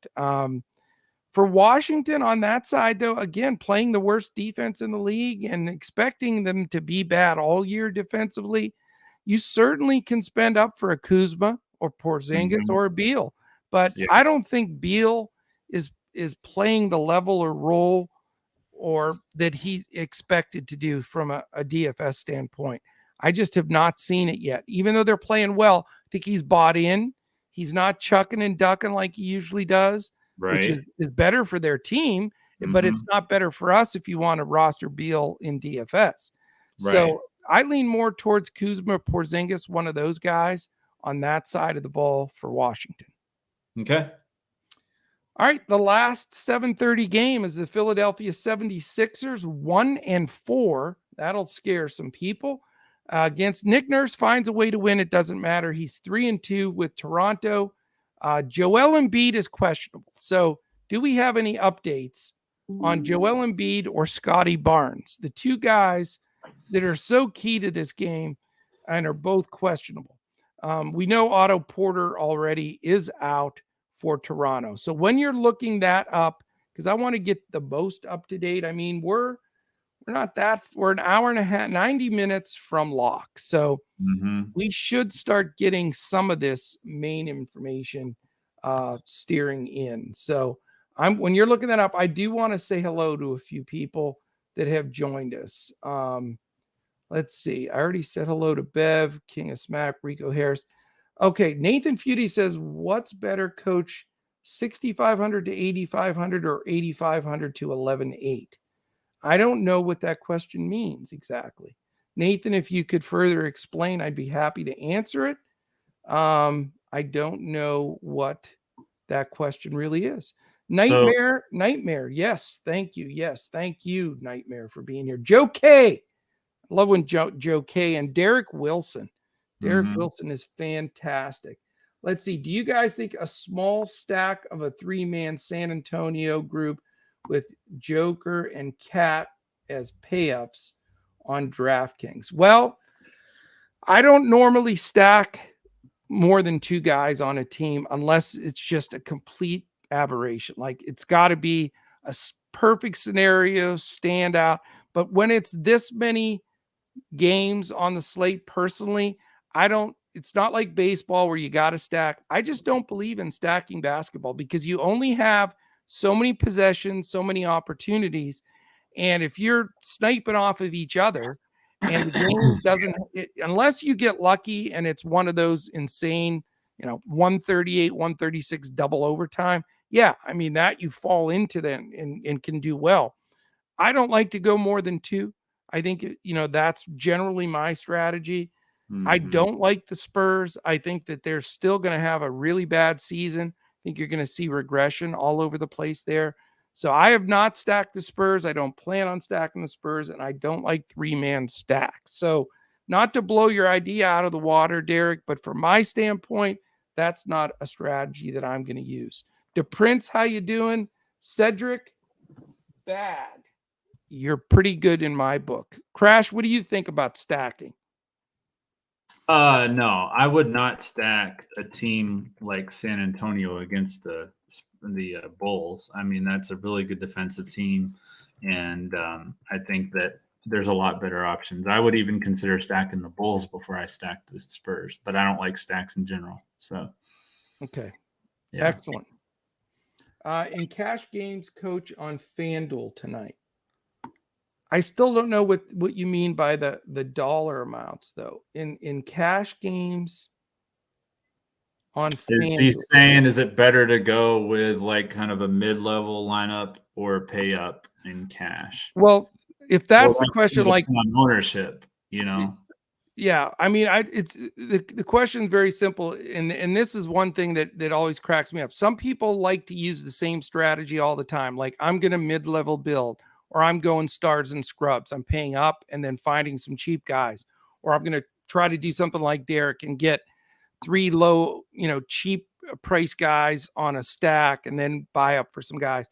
For Washington on that side, though, again, playing the worst defense in the league and expecting them to be bad all year defensively, you certainly can spend up for a Kuzma or Porzingis Mm-hmm. or a Beal. But Yeah. I don't think Beal is playing the level or role or that he expected to do from a DFS standpoint. I just have not seen it yet. Even though they're playing well, I think he's bought in. He's not chucking and ducking like he usually does, which Right. is better for their team, but it's Mm-hmm. not better for us if you want to roster Beal in DFS. Right. So I lean more towards Kuzma, Porzingis, one of those guys on that side of the ball for Washington. Okay. All right, the last 7:30 game is the Philadelphia 76ers 1-4. That'll scare some people. Against Nick Nurse finds a way to win. It doesn't matter. He's 3-2 with Toronto. Joel Embiid is questionable. So, do we have any updates on Joel Embiid or Scotty Barnes, the two guys that are so key to this game and are both questionable? We know Otto Porter already is out for Toronto. So when you're looking that up, because I want to get the most up to date. I mean, we're an hour and a half, 90 minutes from lock. So Mm-hmm. we should start getting some of this main information steering in. So when you're looking that up, I do want to say hello to a few people that have joined us. Let's see. I already said hello to Bev, King of Smack, Rico Harris. Okay, Nathan Feudy says, what's better, coach, 6,500 to 8,500 or 8,500 to 11,800? I don't know what that question means exactly. Nathan, if you could further explain, I'd be happy to answer it. I don't know what that question really is. Nightmare. Yes, thank you. Yes, thank you, Nightmare, for being here. Joe K. I love when Joe K. and Derek Wilson. Derek Mm-hmm. Wilson is fantastic. Let's see. Do you guys think a small stack of a three-man San Antonio group with Joker and Cat as pay-ups on DraftKings? Well, I don't normally stack more than two guys on a team unless it's just a complete aberration. Like it's got to be a perfect scenario, standout. But when it's this many games on the slate, personally, it's not like baseball where you got to stack. I just don't believe in stacking basketball because you only have so many possessions, so many opportunities. And if you're sniping off of each other and the game doesn't, unless you get lucky and it's one of those insane, 138, 136 double overtime. Yeah. I mean, that you fall into that and can do well. I don't like to go more than two. I think, that's generally my strategy. Mm-hmm. I don't like the Spurs. I think that they're still going to have a really bad season. I think you're going to see regression all over the place there. So I have not stacked the Spurs. I don't plan on stacking the Spurs, and I don't like three-man stacks. So not to blow your idea out of the water, Derek, but from my standpoint, that's not a strategy that I'm going to use. DePrince, how you doing? Cedric, bad. You're pretty good in my book. Crash, what do you think about stacking? No, I would not stack a team like San Antonio against the Bulls. I mean, that's a really good defensive team, and I think that there's a lot better options. I would even consider stacking the Bulls before I stack the Spurs, but I don't like stacks in general. So, Okay, yeah. excellent. In cash games, coach on Fanduel tonight. I still don't know what you mean by the dollar amounts though. In cash games on Is he Fanduel. saying, is it better to go with like kind of a mid-level lineup or pay up in cash? Well, if Or that's the like question, like on ownership, you know? yeah, I mean, it's the question is very simple, and this is one thing that always cracks me up. Some people like to use the same strategy all the time, like I'm going to mid-level build, or I'm going stars and scrubs. I'm paying up and then finding some cheap guys, or I'm going to try to do something like Derek and get three low, cheap price guys on a stack and then buy up for some guys.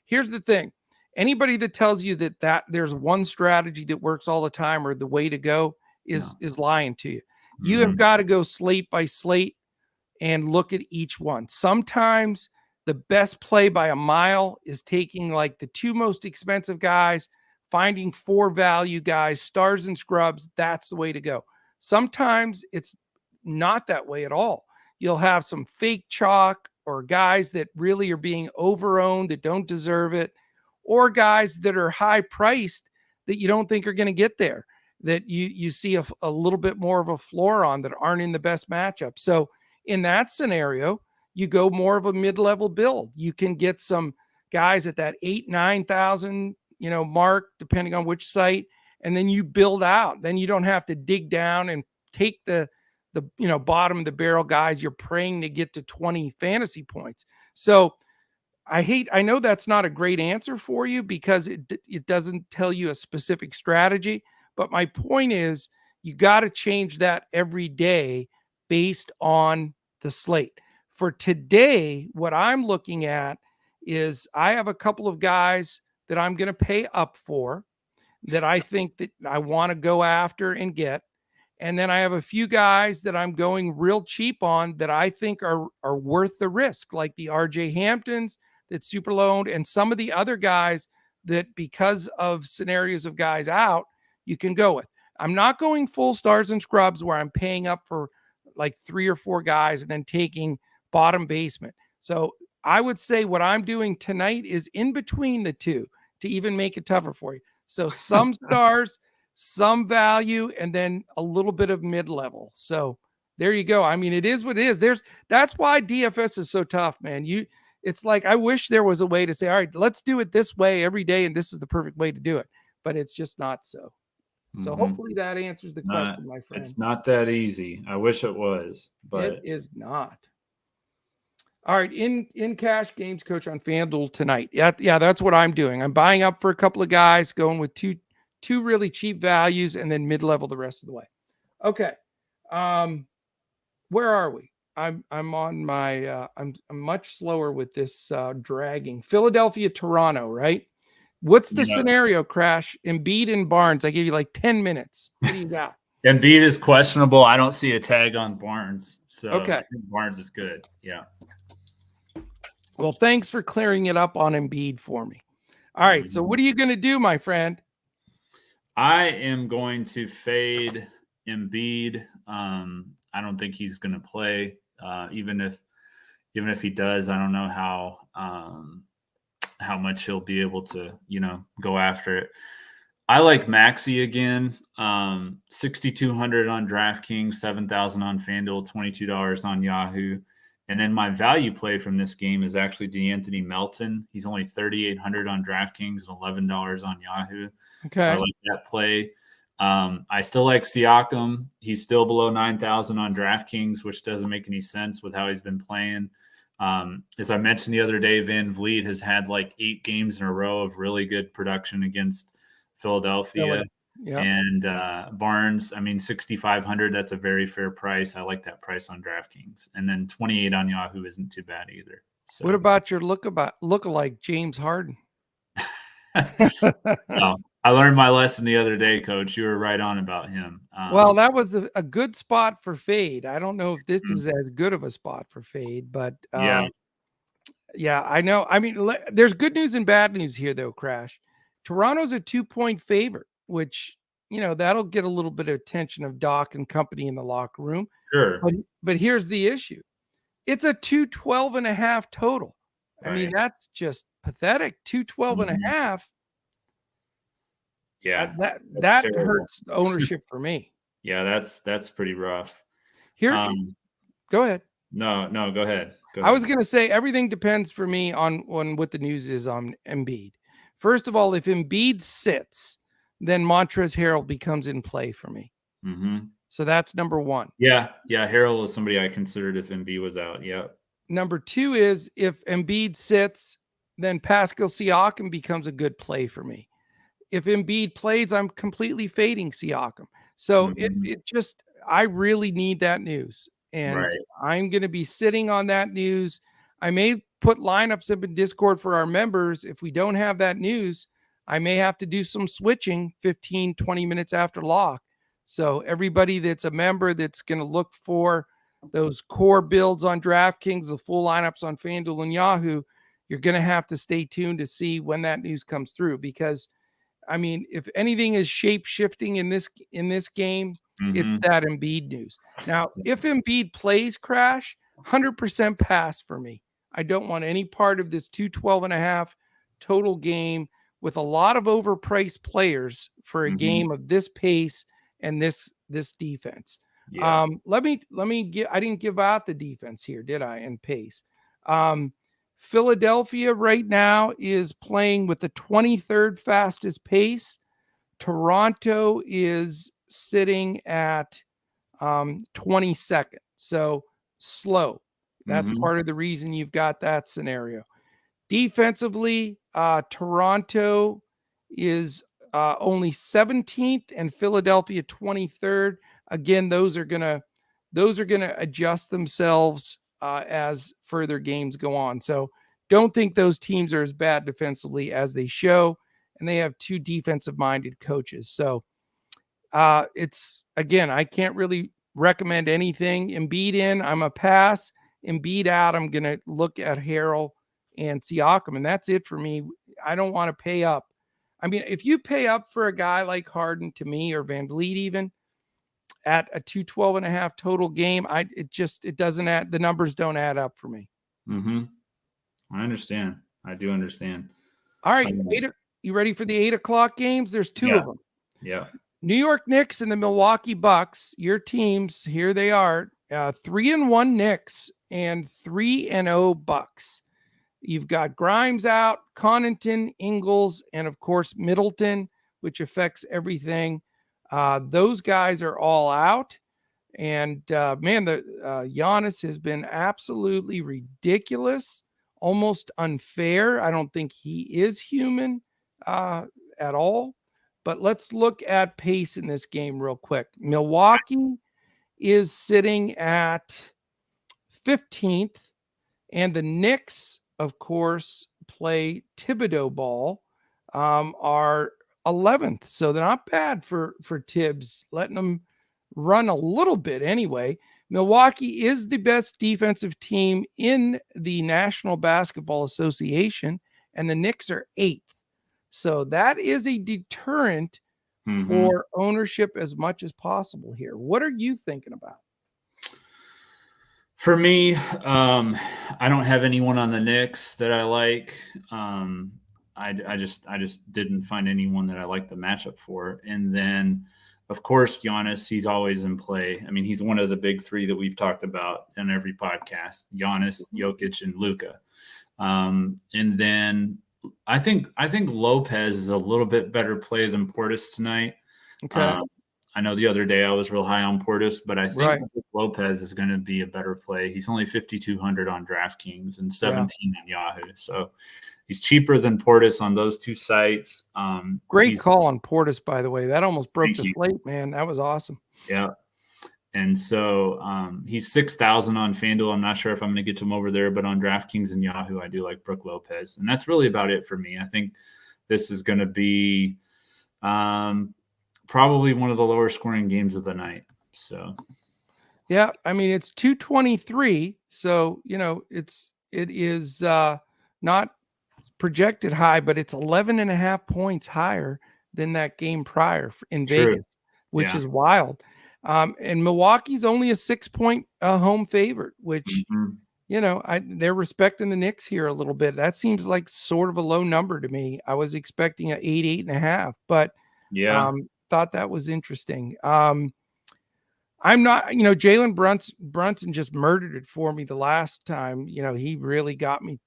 Here's the thing. Anybody that tells you that there's one strategy that works all the time or the way to go is lying to you. You have got to go slate by slate and look at each one. Sometimes the best play by a mile is taking like the two most expensive guys, finding four value guys, stars and scrubs. That's the way to go. Sometimes it's not that way at all. You'll have some fake chalk or guys that really are being overowned that don't deserve it, or guys that are high priced that you don't think are going to get there, that you see a little bit more of a floor on, that aren't in the best matchup. So in that scenario, you go more of a mid-level build. You can get some guys at that 8,000-9,000 mark, depending on which site, and then you build out. Then you don't have to dig down and take the bottom of the barrel guys you're praying to get to 20 fantasy points. So I know that's not a great answer for you because it doesn't tell you a specific strategy, but my point is you got to change that every day based on the slate. For today, what I'm looking at is I have a couple of guys that I'm going to pay up for, that I think that I want to go after and get. And then I have a few guys that I'm going real cheap on that I think are worth the risk, like the RJ Hamptons that's super low owned, and some of the other guys that, because of scenarios of guys out, you can go with. I'm not going full stars and scrubs where I'm paying up for like three or four guys and then taking bottom basement. So I would say what I'm doing tonight is in between the two to even make it tougher for you. So some stars, some value, and then a little bit of mid-level. So there you go. I mean, it is what it is. That's why DFS is so tough, man. It's like, I wish there was a way to say, all right, let's do it this way every day, and this is the perfect way to do it. But it's just not so. So hopefully that answers the question, my friend. It's not that easy. I wish it was, but it is not. All right, in cash games, coach, on FanDuel tonight. Yeah, that's what I'm doing. I'm buying up for a couple of guys, going with two really cheap values, and then mid-level the rest of the way. Okay. Where are we? I'm on my I'm much slower with this dragging. Philadelphia, Toronto, right? What's the scenario, Crash? Embiid and Barnes. I gave you like 10 minutes. What do you got? Embiid is questionable. I don't see a tag on Barnes. So okay. I think Barnes is good. Yeah. Well, thanks for clearing it up on Embiid for me. All right. So what are you going to do, my friend? I am going to fade Embiid. I don't think he's going to play. Even if he does, I don't know how much he'll be able to, go after it. I like Maxey again. 6,200 on DraftKings, 7,000 on FanDuel, $22 on Yahoo. And then my value play from this game is actually DeAnthony Melton. He's only 3,800 on DraftKings and $11 on Yahoo. Okay. So I like that play. I still like Siakam. He's still below 9,000 on DraftKings, which doesn't make any sense with how he's been playing. As I mentioned the other day, Van Vliet has had like 8 games in a row of really good production against Philadelphia. Yep. And Barnes, 6,500. That's a very fair price. I like that price on DraftKings. And then 28 on Yahoo isn't too bad either. So, what about your lookalike James Harden? No, I learned my lesson the other day, Coach. You were right on about him. Well, that was a good spot for fade. I don't know if this Mm, is as good of a spot for fade, but yeah, yeah, I know. I mean, there's good news and bad news here, though, Crash. Toronto's a 2-point favorite, which, that'll get a little bit of attention of Doc and company in the locker room. sure. But here's the issue. It's a 212.5 total. I mean, Right. that's just pathetic. 212 and a Mhm. half. Yeah, that's That terrible. hurts ownership for me. Yeah, that's pretty rough. Here, Um, go ahead. no, go ahead. Go I was ahead. going to say everything depends for me on what the news is on Embiid. First of all, if Embiid sits, then Montrezl Harrell becomes in play for me. Mm-hmm. So that's number one. Yeah, Harrell is somebody I considered if MB was out. Yeah. Number two is if Embiid sits, then Pascal Siakam becomes a good play for me. If Embiid plays, I'm completely fading Siakam. So Mhm. it just, I really need that news. And Right. I'm going to be sitting on that news. I may put lineups up in Discord for our members. If we don't have that news, I may have to do some switching 15, 20 minutes after lock. So everybody that's a member that's going to look for those core builds on DraftKings, the full lineups on Fanduel and Yahoo, you're going to have to stay tuned to see when that news comes through, because I mean, if anything is shape shifting in this game, it's Mhm. that Embiid news. Now, if Embiid plays, Crash, 100% pass for me. I don't want any part of this 212.5 total game with a lot of overpriced players for a Mhm. game of this pace and this defense. Yeah. Let me get. I didn't give out the defense here, did I? And pace. Um, Philadelphia right now is playing with the 23rd fastest pace. Toronto is sitting at 22nd. So slow. That's Mhm. part of the reason you've got that scenario. Defensively, Toronto is only 17th and Philadelphia 23rd. Again, those are gonna adjust themselves as further games go on. So don't think those teams are as bad defensively as they show, and they have two defensive-minded coaches. So it's again, I can't really recommend anything. Embiid in, I'm a pass. Embiid out, I'm gonna look at Harrell and Siakam, and that's it for me. I don't want to pay up. I mean, if you pay up for a guy like Harden to me, or Van Vliet even at a 212.5 total game, it doesn't add, the numbers don't add up for me. Mhm. I understand. I do understand. All right, Um, you ready for the 8 o'clock games? There's two yeah. of them. Yeah. New York Knicks and the Milwaukee Bucks, your teams, here they are. 3-1 Knicks and 3-0 Bucks. You've got Grimes out, Connaughton, Ingles, and of course Middleton, which affects everything. Those guys are all out. And man, the Giannis has been absolutely ridiculous, almost unfair. I don't think he is human at all. But let's look at pace in this game real quick. Milwaukee is sitting at 15th, and the Knicks, of course, play Thibodeau ball, are 11th. So they're not bad for Tibbs, letting them run a little bit anyway. Milwaukee is the best defensive team in the National Basketball Association, and the Knicks are 8th. So that is a deterrent Mhm. for ownership as much as possible here. What are you thinking about? For me, I don't have anyone on the Knicks that I like. I just didn't find anyone that I like the matchup for. And then, of course, Giannis, he's always in play. I mean, he's one of the big three that we've talked about in every podcast: Giannis, Jokic, and Luka. And then I think Lopez is a little bit better play than Portis tonight. Okay. Um, I know the other day I was real high on Portis, but I think Right. Lopez is going to be a better play. He's only 5,200 on DraftKings and Yeah. 17 on Yahoo, so he's cheaper than Portis on those two sites. Great He's call on Portis, by the way. That almost broke Thank the you. slate, man. That was awesome. Yeah. And so he's 6,000 on FanDuel. I'm not sure if I'm going to get to him over there, but on DraftKings and Yahoo, I do like Brook Lopez. And that's really about it for me. I think this is going to be Probably one of the lower scoring games of the night. So Yeah, I mean it's 223, so it is not projected high, but it's 11 and a half points higher than that game prior in true. Vegas, which Yeah. is wild. And Milwaukee's only a 6-point home favorite, which Mhm. they're respecting the Knicks here a little bit. That seems like sort of a low number to me. I was expecting an 8.5, but Yeah. thought that was interesting. I'm not, Jalen Brunson just murdered it for me the last time. He really got me,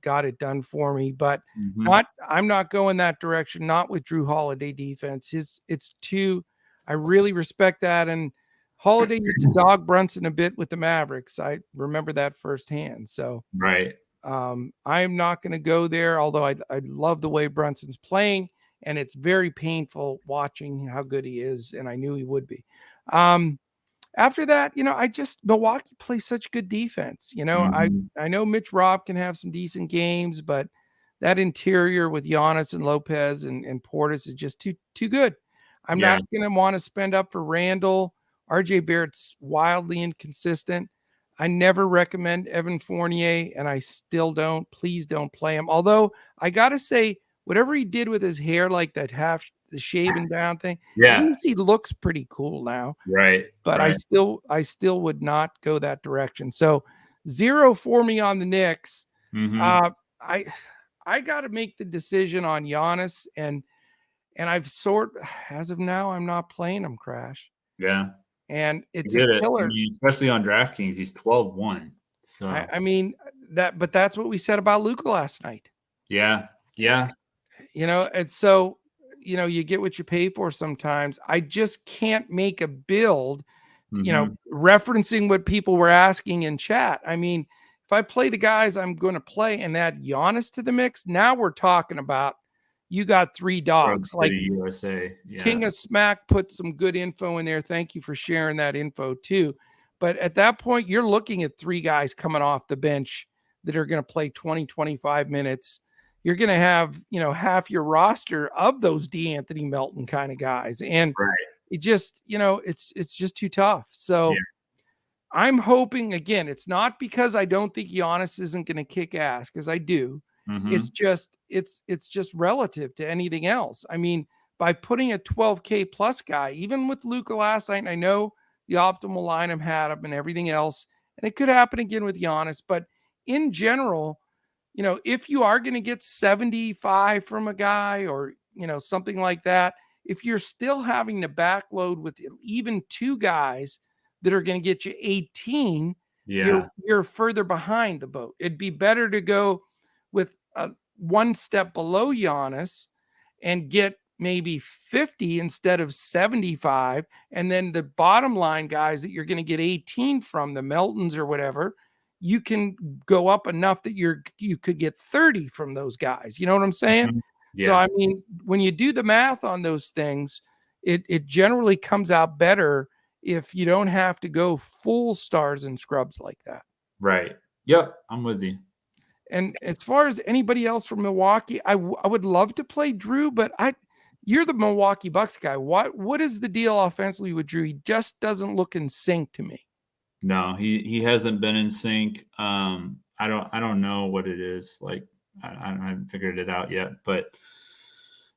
got it done for me. But Mhm. I'm not going that direction. Not with Drew Holiday defense. It's too. I really respect that. And Holiday used to dog Brunson a bit with the Mavericks. I remember that firsthand. So Right. I'm not going to go there. Although I love the way Brunson's playing, and it's very painful watching how good he is, and I knew he would be. After that, Milwaukee plays such good defense. Mhm. I know Mitch Robb can have some decent games, but that interior with Giannis and Lopez and Portis is just too good. I'm Yeah. not going to want to spend up for Randall. RJ Barrett's wildly inconsistent. I never recommend Evan Fournier, and I still don't. Please don't play him. Although I got to say, whatever he did with his hair, like that the shaven down thing, at Yeah. least he looks pretty cool now, Right. but Right. I still would not go that direction. So 0 for me on the Knicks. Mhm. Uh, I I got to make the decision on Giannis, and as of now I'm not playing him, Crash, Yeah. and You it's a did it. I killer. mean, especially on DraftKings, he's 12-1. I, So I mean but that's what we said about Luka last night. yeah. Yeah. And so you get what you pay for sometimes. I just can't make a build, Mhm. referencing what people were asking in chat. I mean, if I play the guys I'm going to play and add Giannis to the mix, now we're talking about you got three Rub dogs. Like City, USA. Yeah. King of Smack put some good info in there. Thank you for sharing that info too. But at that point, you're looking at three guys coming off the bench that are going to play 20, 25 minutes. You're going to have, half your roster of those D'Anthony Melton kind of guys. And Right. it just, it's just too tough. Yeah. So I'm hoping, again, it's not because I don't think Giannis isn't going to kick ass, because I do. It's Mhm. just it's just relative to anything else. I mean, by putting a 12K plus guy, even with Luka last night, and I know the optimal lineup had him and everything else, and it could happen again with Giannis, but in general, if you are going to get 75 from a guy or, something like that, if you're still having to backload with even two guys that are going to get you 18, Yeah. you're further behind the boat. It'd be better to go with one step below Giannis and get maybe 50 instead of 75. And then the bottom line guys that you're going to get 18 from, the Meltons or whatever, you can go up enough that you could get 30 from those guys. You know what I'm saying? Mhm. So Yeah. I mean, when you do the math on those things, it generally comes out better if you don't have to go full stars and scrubs like that. Right. Yep. I'm with you. And as far as anybody else from Milwaukee, I would love to play Drew, but you're the Milwaukee Bucks guy. What is the deal offensively with Drew? He just doesn't look in sync to me. No, he hasn't been in sync. I don't know what it is. Like I haven't figured it out yet, but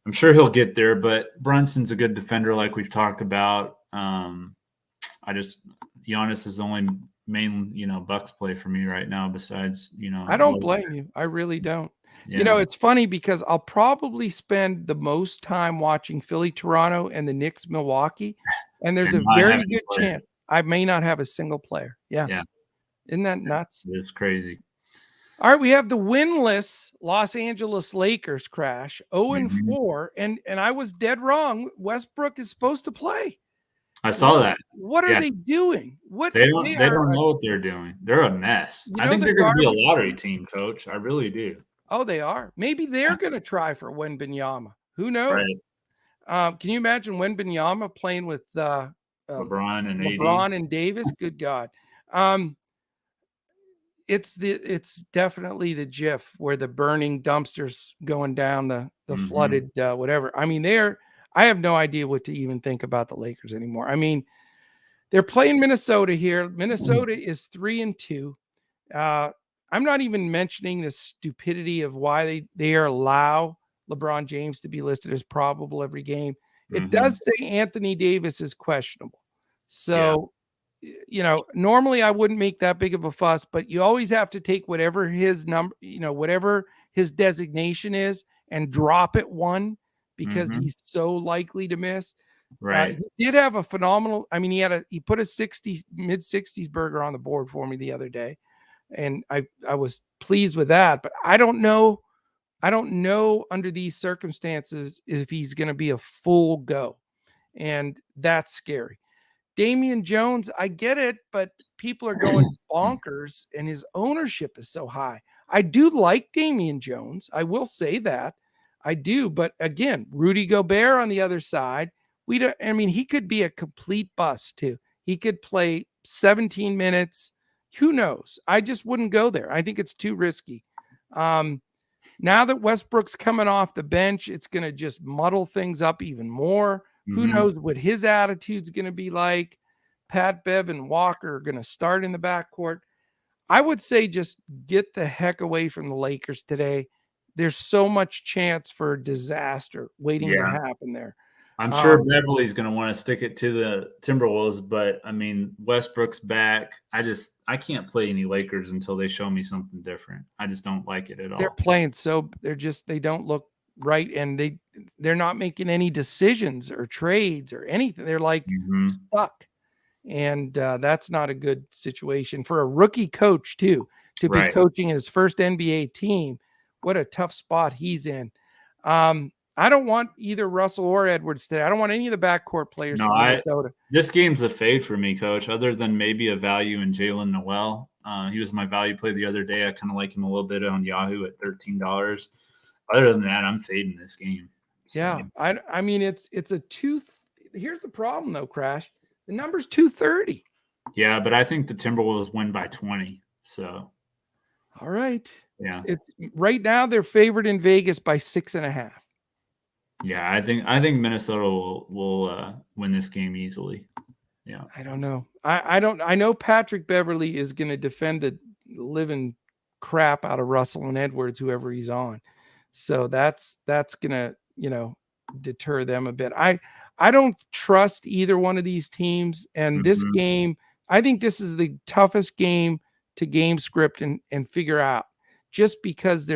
I'm sure he'll get there. But Brunson's a good defender, like we've talked about. I just Giannis is the only main Bucks play for me right now. Besides I don't Logan. blame you. I really don't. Yeah, It's funny because I'll probably spend the most time watching Philly, Toronto, and the Knicks, Milwaukee. And there's and a not very having good players. chance I may not have a single player. Yeah. Yeah, Isn't that nuts? it's crazy. All right, we have the winless Los Angeles Lakers, Crash 0 and Mhm. 4, and I was dead wrong. Westbrook is supposed to play. I What saw that. what are Yeah, they doing? What they they don't they are don't know what they're doing. They're a mess. I think the they're going to be a garbage. lottery team, Coach. I really do. Oh, they are. Maybe Yeah, they're going to try for Wembanyama. Who knows? right. Can you imagine Wembanyama playing with LeBron and AD. LeBron and Davis? Good God. Um, it's definitely the GIF where the burning dumpsters going down the Mhm. flooded whatever. I mean, they're I have no idea what to even think about the Lakers anymore. I mean, they're playing Minnesota here. Minnesota is 3-2. I'm not even mentioning the stupidity of why they allow LeBron James to be listed as probable every game. It does say Anthony Davis is questionable. So, normally I wouldn't make that big of a fuss, but you always have to take whatever his number, whatever his designation is and drop it one because he's so likely to miss. Right. He did have a phenomenal, I mean, he put a mid 60s burger on the board for me the other day. And I was pleased with that, but I don't know under these circumstances if he's going to be a full go. And that's scary. Damian Jones, I get it, but people are going bonkers and his ownership is so high. I do like Damian Jones. I will say that. I do. But again, Rudy Gobert on the other side, he could be a complete bust too. He could play 17 minutes. Who knows? I just wouldn't go there. I think it's too risky. Now that Westbrook's coming off the bench, it's going to just muddle things up even more. Who knows what his attitude's going to be like? Pat Bev and Walker are going to start in the backcourt. I would say just get the heck away from the Lakers today. There's so much chance for disaster waiting to happen there. I'm sure Beverly's going to want to stick it to the Timberwolves, but I mean, Westbrook's back. I can't play any Lakers until they show me something different. I just don't like it at all. They're playing they don't look right, and they're not making any decisions or trades or anything. They're like stuck, and that's not a good situation for a rookie coach too to be coaching his first NBA team. What a tough spot he's in. I don't want either Russell or Edwards today. I don't want any of the backcourt players from Minnesota. This game's a fade for me, Coach, other than maybe a value in Jalen Noel. He was my value play the other day. I kind of like him a little bit on Yahoo at $13. Other than that, I'm fading this game. So. Yeah, I mean, it's a here's the problem, though, Crash. The number's 230. Yeah, but I think the Timberwolves win by 20. So. All right. Yeah. It's right now they're favored in Vegas by 6.5. Yeah, I think Minnesota will win this game easily. Yeah. I don't know. I know Patrick Beverly is going to defend the living crap out of Russell and Edwards, whoever he's on. So that's going to, deter them a bit. I don't trust either one of these teams. And this game, I think this is the toughest game to game script and figure out, just because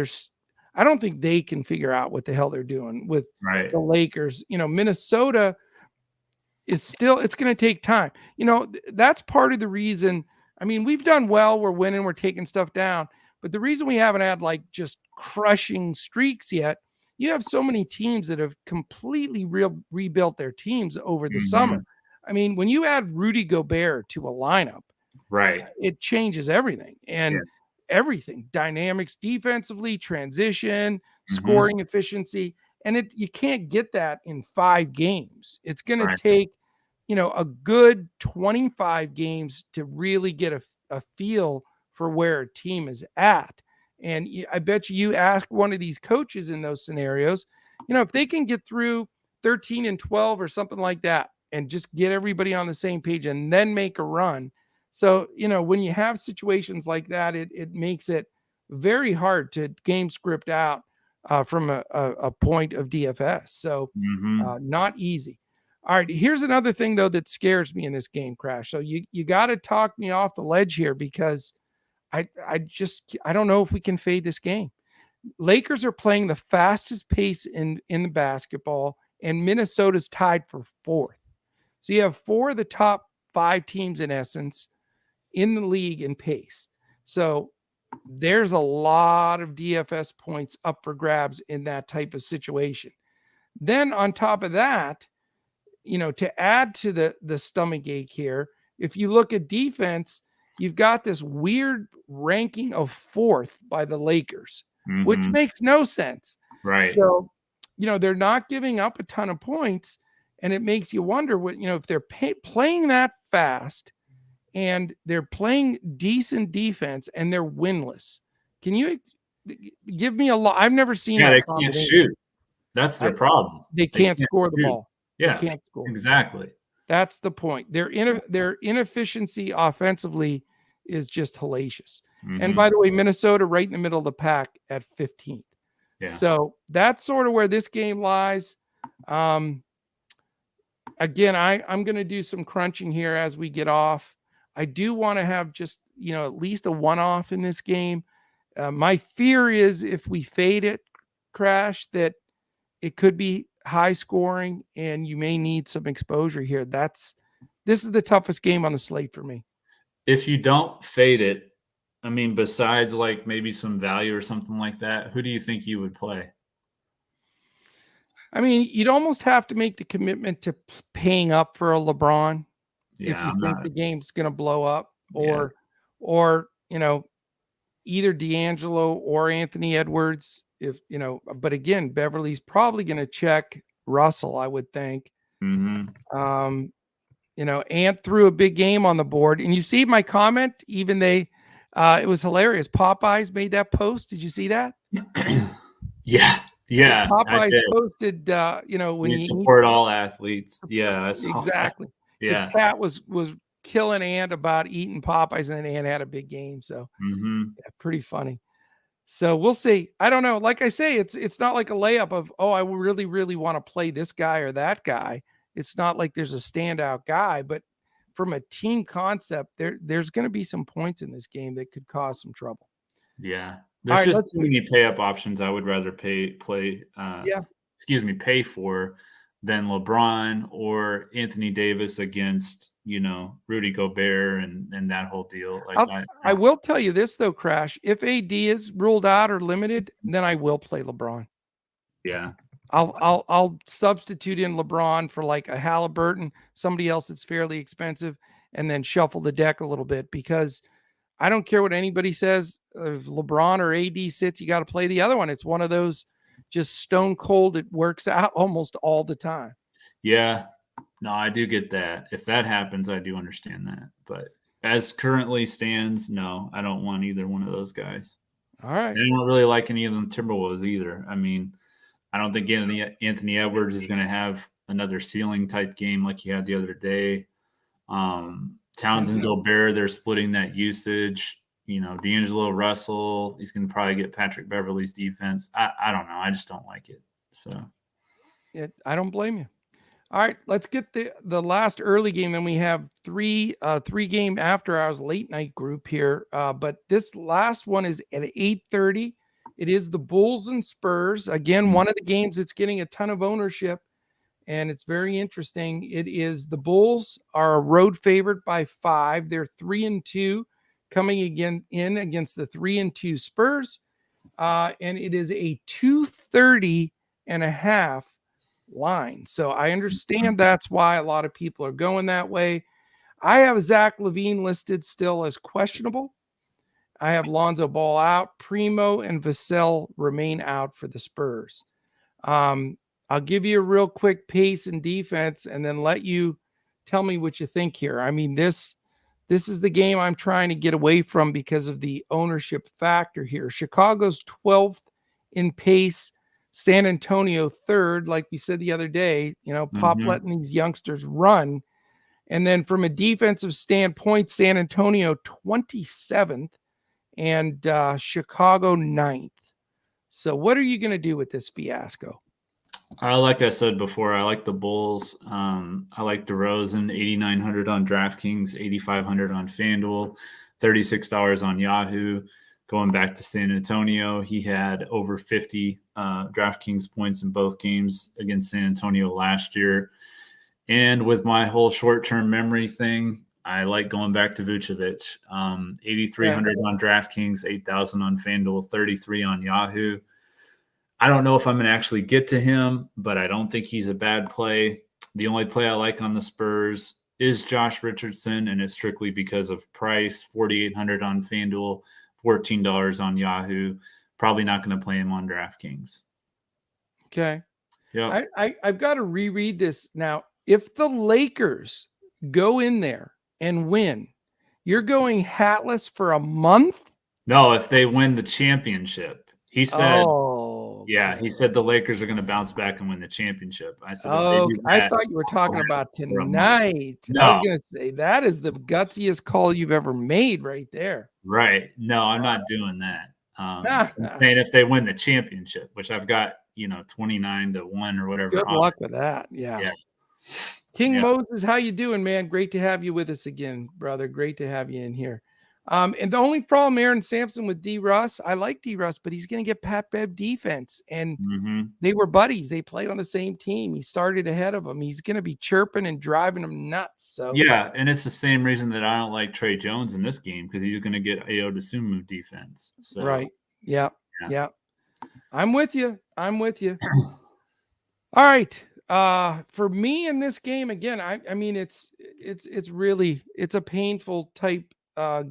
I don't think they can figure out what the hell they're doing with the Lakers. Minnesota is still, it's going to take time. That's part of the reason. I mean, we've done well. We're winning. We're taking stuff down. But the reason we haven't had like just crushing streaks yet, you have so many teams that have completely rebuilt their teams over the summer. I mean, when you add Rudy Gobert to a lineup, it changes everything. And everything, dynamics defensively, transition, scoring efficiency. And you can't get that in 5 games. It's going to take, a good 25 games to really get a feel for where a team is at. And I bet you ask one of these coaches in those scenarios, if they can get through 13-12 or something like that and just get everybody on the same page and then make a run. So, when you have situations like that, it makes it very hard to game script out from a point of DFS. So not easy. All right. Here's another thing, though, that scares me in this game, Crash. So you got to talk me off the ledge here, because I don't know if we can fade this game. Lakers are playing the fastest pace in the basketball, and Minnesota's tied for 4th. So you have 4 of the top 5 teams, in essence, in the league in pace. So there's a lot of DFS points up for grabs in that type of situation. Then on top of that, to add to the stomach ache here, if you look at defense, you've got this weird ranking of 4th by the Lakers, which makes no sense. Right. So, they're not giving up a ton of points, and it makes you wonder what, if they're playing that fast and they're playing decent defense and they're winless. Can you give me a lot? I've never seen that. They can't shoot. That's their problem. They can't score the shoot. ball. Yeah, They can't score. exactly. That's the point. Their inefficiency offensively is just hellacious. And by the way, Minnesota right in the middle of the pack at 15th. Yeah. So that's sort of where this game lies. Again, I'm going to do some crunching here as we get off. I do want to have just, at least a one-off in this game. My fear is if we fade it, Crash, that it could be high scoring and you may need some exposure here. This is the toughest game on the slate for me. If you don't fade it, I mean, besides like maybe some value or something like that, who do you think you would play? I mean, you'd almost have to make the commitment to paying up for a LeBron if you think the game's going to blow up, or either D'Angelo or Anthony Edwards. But again, Beverly's probably going to check Russell, I would think. Ant threw a big game on the board, and you see my comment. Even it was hilarious. Popeyes made that post. Did you see that? Yeah. Popeyes posted, when you support all athletes. Yeah, exactly. Yeah, Cat was killing Ant about eating Popeyes, and then Ant had a big game. So pretty funny. So we'll see. I don't know. Like I say, it's not like a layup of, I really, really want to play this guy or that guy. It's not like there's a standout guy, but from a team concept, there's going to be some points in this game that could cause some trouble. Yeah. There's just too many pay up options I would rather pay for than LeBron or Anthony Davis against, Rudy Gobert and that whole deal. I will tell you this though, Crash. If AD is ruled out or limited, then I will play LeBron. Yeah. I'll substitute in LeBron for like a Halliburton, somebody else that's fairly expensive, and then shuffle the deck a little bit, because I don't care what anybody says. If LeBron or AD sits, you got to play the other one. It's one of those just stone cold. It works out almost all the time. Yeah. No, I do get that. If that happens, I do understand that. But as currently stands, no, I don't want either one of those guys. All right. I don't really like any of them Timberwolves either. I mean, I don't think Anthony Edwards is going to have another ceiling type game like he had the other day. Towns and Gobert, they're splitting that usage. D'Angelo Russell, he's going to probably get Patrick Beverly's defense. I don't know. I just don't like it. So I don't blame you. All right, let's get the last early game. Then we have three game after hours late night group here. But this last one is at 8:30. It is the Bulls and Spurs. Again, one of the games that's getting a ton of ownership, and it's very interesting. It is the Bulls are a road favorite by 5. They're 3-2, coming against the 3-2 Spurs. And it is a 230.5 line. So I understand that's why a lot of people are going that way. I have Zach LaVine listed still as questionable. I have Lonzo Ball out. Primo and Vassell remain out for the Spurs. I'll give you a real quick pace and defense, and then let you tell me what you think here. I mean, this is the game I'm trying to get away from because of the ownership factor here. Chicago's 12th in pace. San Antonio 3rd, like we said the other day. Pop letting these youngsters run. And then from a defensive standpoint, San Antonio 27th and Chicago 9th. So what are you going to do with this fiasco? Like I said before, I like the Bulls. I like DeRozan, 8,900 on DraftKings, 8,500 on Fanduel, $36 on Yahoo. Going back to San Antonio, he had over 50 DraftKings points in both games against San Antonio last year. And with my whole short-term memory thing, I like going back to Vucevic. 8,300 on DraftKings, 8,000 on FanDuel, 33 on Yahoo. I don't know if I'm going to actually get to him, but I don't think he's a bad play. The only play I like on the Spurs is Josh Richardson, and it's strictly because of price. 4,800 on FanDuel, $14 on Yahoo. Probably not going to play him on DraftKings. Okay. Yeah. I've got to reread this now. If the Lakers go in there and win, you're going hatless for a month? No, if they win the championship. He said Yeah, he said the Lakers are going to bounce back and win the championship. I said if they Oh, do I that, thought you were talking about for a month. tonight. I was No, going to say that is the gutsiest call you've ever made right there. right. No, I'm not doing that. I'm saying if they win the championship, which I've got, 29-1 or whatever. Good luck with that. Yeah. Yeah. King Yeah. Moses, how you doing, man? Great to have you with us again, brother. Great to have you in here. And the only problem, Aaron Sampson, with D. Russ, I like D. Russ, but he's going to get Pat Bev defense. And they were buddies. They played on the same team. He started ahead of him. He's going to be chirping and driving him nuts. So yeah, and it's the same reason that I don't like Trey Jones in this game, because he's going to get Ayo Dosunmu defense. So right. Yeah. I'm with you. All right. For me in this game, again, I mean, it's really, it's a painful type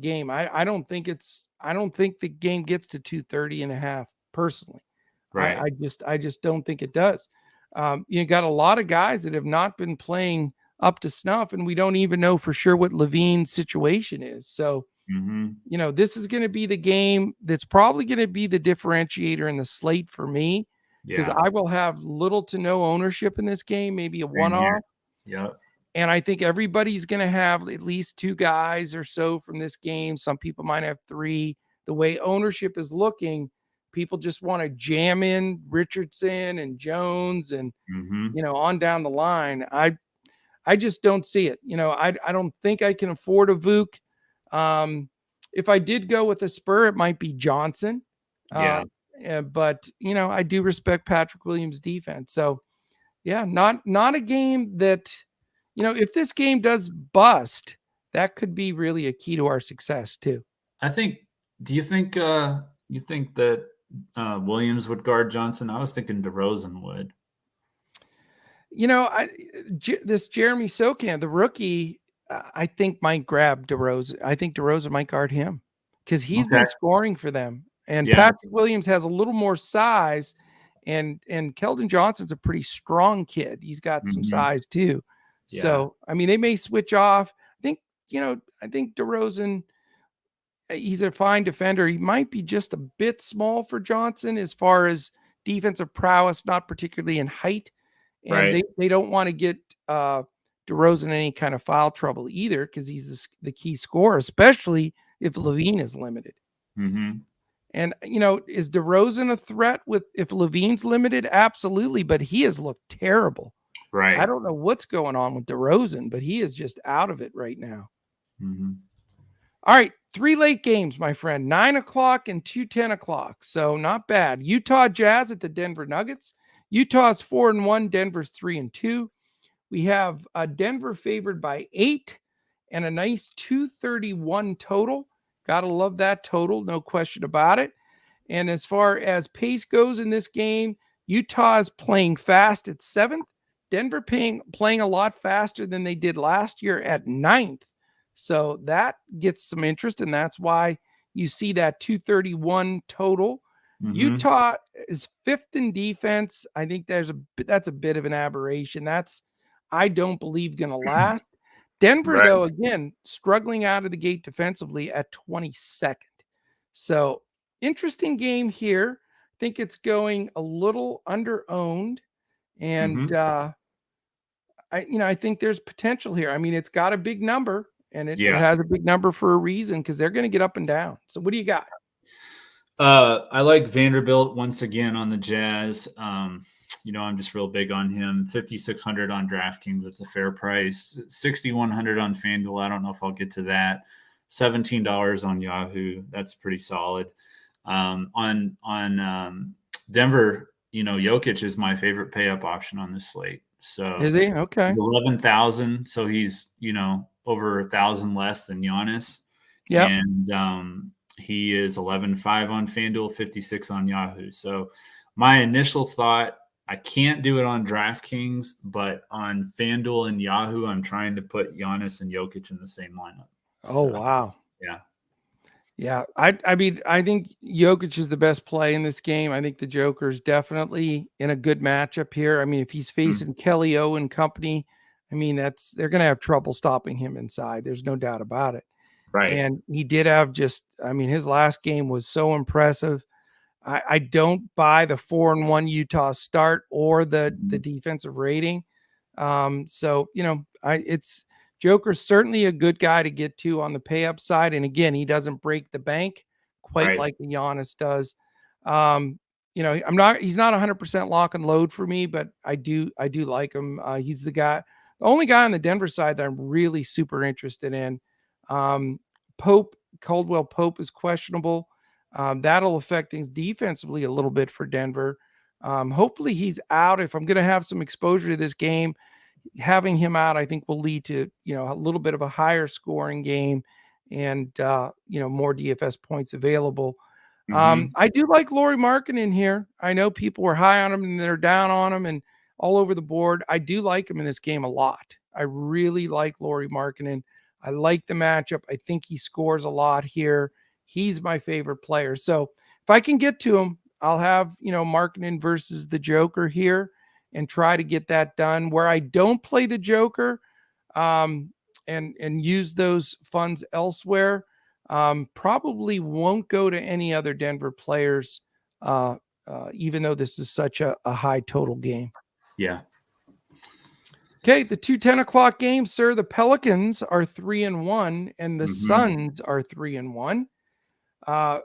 game. I don't think the game gets to 230.5 personally. right. I just don't think it does. You got a lot of guys that have not been playing up to snuff, and we don't even know for sure what Levine's situation is. So, this is going to be the game that's probably going to be the differentiator in the slate for me, because I will have little to no ownership in this game, maybe a one-off. Yeah. And I think everybody's going to have at least 2 guys or so from this game. Some people might have 3. The way ownership is looking, people just want to jam in Richardson and Jones and, on down the line. I just don't see it. I don't think I can afford a Vuk. If I did go with a Spur, it might be Johnson. Yeah. But I do respect Patrick Williams' defense. So yeah, not a game that, if this game does bust, that could be really a key to our success too. Do you think that Williams would guard Johnson? I was thinking DeRozan would. This Jeremy Sokan, the rookie, I think might grab DeRozan. I think DeRozan might guard him because he's been scoring for them. And Patrick Williams has a little more size, and Keldon Johnson's a pretty strong kid. He's got some size too. Yeah. So, I mean, they may switch off. I think DeRozan, he's a fine defender. He might be just a bit small for Johnson as far as defensive prowess, not particularly in height. And they don't want to get DeRozan any kind of foul trouble either, because he's the key scorer, especially if Levine is limited. And, is DeRozan a threat if Levine's limited? Absolutely. But he has looked terrible. Right. I don't know what's going on with DeRozan, but he is just out of it right now. All right. 3 late games, my friend, 9 o'clock and 2 10 o'clock. So not bad. Utah Jazz at the Denver Nuggets. Utah's 4-1, Denver's 3-2. We have Denver favored by 8 and a nice 231 total. Gotta love that total, no question about it. And as far as pace goes in this game, Utah is playing fast at 7th. Denver playing a lot faster than they did last year at 9th. So that gets some interest, and that's why you see that 231 total. Utah is 5th in defense. I think that's a bit of an aberration. I don't believe going to last. Denver, though, again, struggling out of the gate defensively at 22nd. So interesting game here. I think it's going a little under-owned, and I think there's potential here. I mean, it's got a big number, and it has a big number for a reason, because they're going to get up and down. So what do you got? I like Vanderbilt once again on the Jazz. I'm just real big on him. 5,600 on Draftkings. That's a fair price. 6,100 on Fanduel. I don't know if I'll get to that. $17 on Yahoo. That's pretty solid. On Denver, Jokic is my favorite pay up option on this slate. So is he? Okay. 11,000. So he's, over 1,000 less than Giannis. Yeah. And he is 11.5 on Fanduel, 56 on Yahoo. So my initial thought, I can't do it on Draftkings, but on Fanduel and Yahoo, I'm trying to put Giannis and Jokic in the same lineup. Oh, wow. Yeah. Yeah. I mean, I think Jokic is the best play in this game. I think the Joker's definitely in a good matchup here. I mean, if he's facing Kelly O and company, I mean, they're going to have trouble stopping him inside. There's no doubt about it. Right. And he did have his last game was so impressive. I don't buy the 4-1 Utah start or the Mhm. defensive rating. So it's Joker's certainly a good guy to get to on the pay up side. And again, he doesn't break the bank quite Right. like the Giannis does. He's not 100% lock and load for me, but I do like him. He's the only guy on the Denver side that I'm really super interested in. Um, Caldwell Pope is questionable. That'll affect things defensively a little bit for Denver. Hopefully he's out. If I'm going to have some exposure to this game, having him out, I think will lead to, a little bit of a higher scoring game and, more DFS points available. Mhm. I do like Lauri Markkanen here. I know people were high on him and they're down on him and all over the board. I do like him in this game a lot. I really like Lauri Markkanen. I like the matchup. I think he scores a lot here. He's my favorite player. So if I can get to him, I'll have, Markkanen versus the Joker here and try to get that done. Where I don't play the Joker, and use those funds elsewhere, probably won't go to any other Denver players, even though this is such a high total game. Yeah. Okay, the 2 10 o'clock games, sir. The Pelicans are 3-1, and the Mhm. Suns are 3-1. A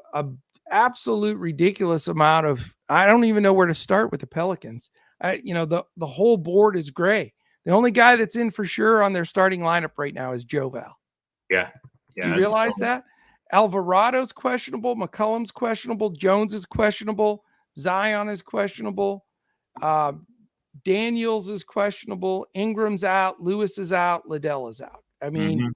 absolute ridiculous amount of. I don't even know where to start with the Pelicans. The whole board is gray. The only guy that's in for sure on their starting lineup right now is Joe Val. Yeah. Do you Yeah. It's realize that? Alvarado's questionable, McCollum's questionable, Jones is questionable, Zion is questionable, uh, Daniels is questionable, Ingram's out, Lewis is out, Liddell is out. I mean, Mhm.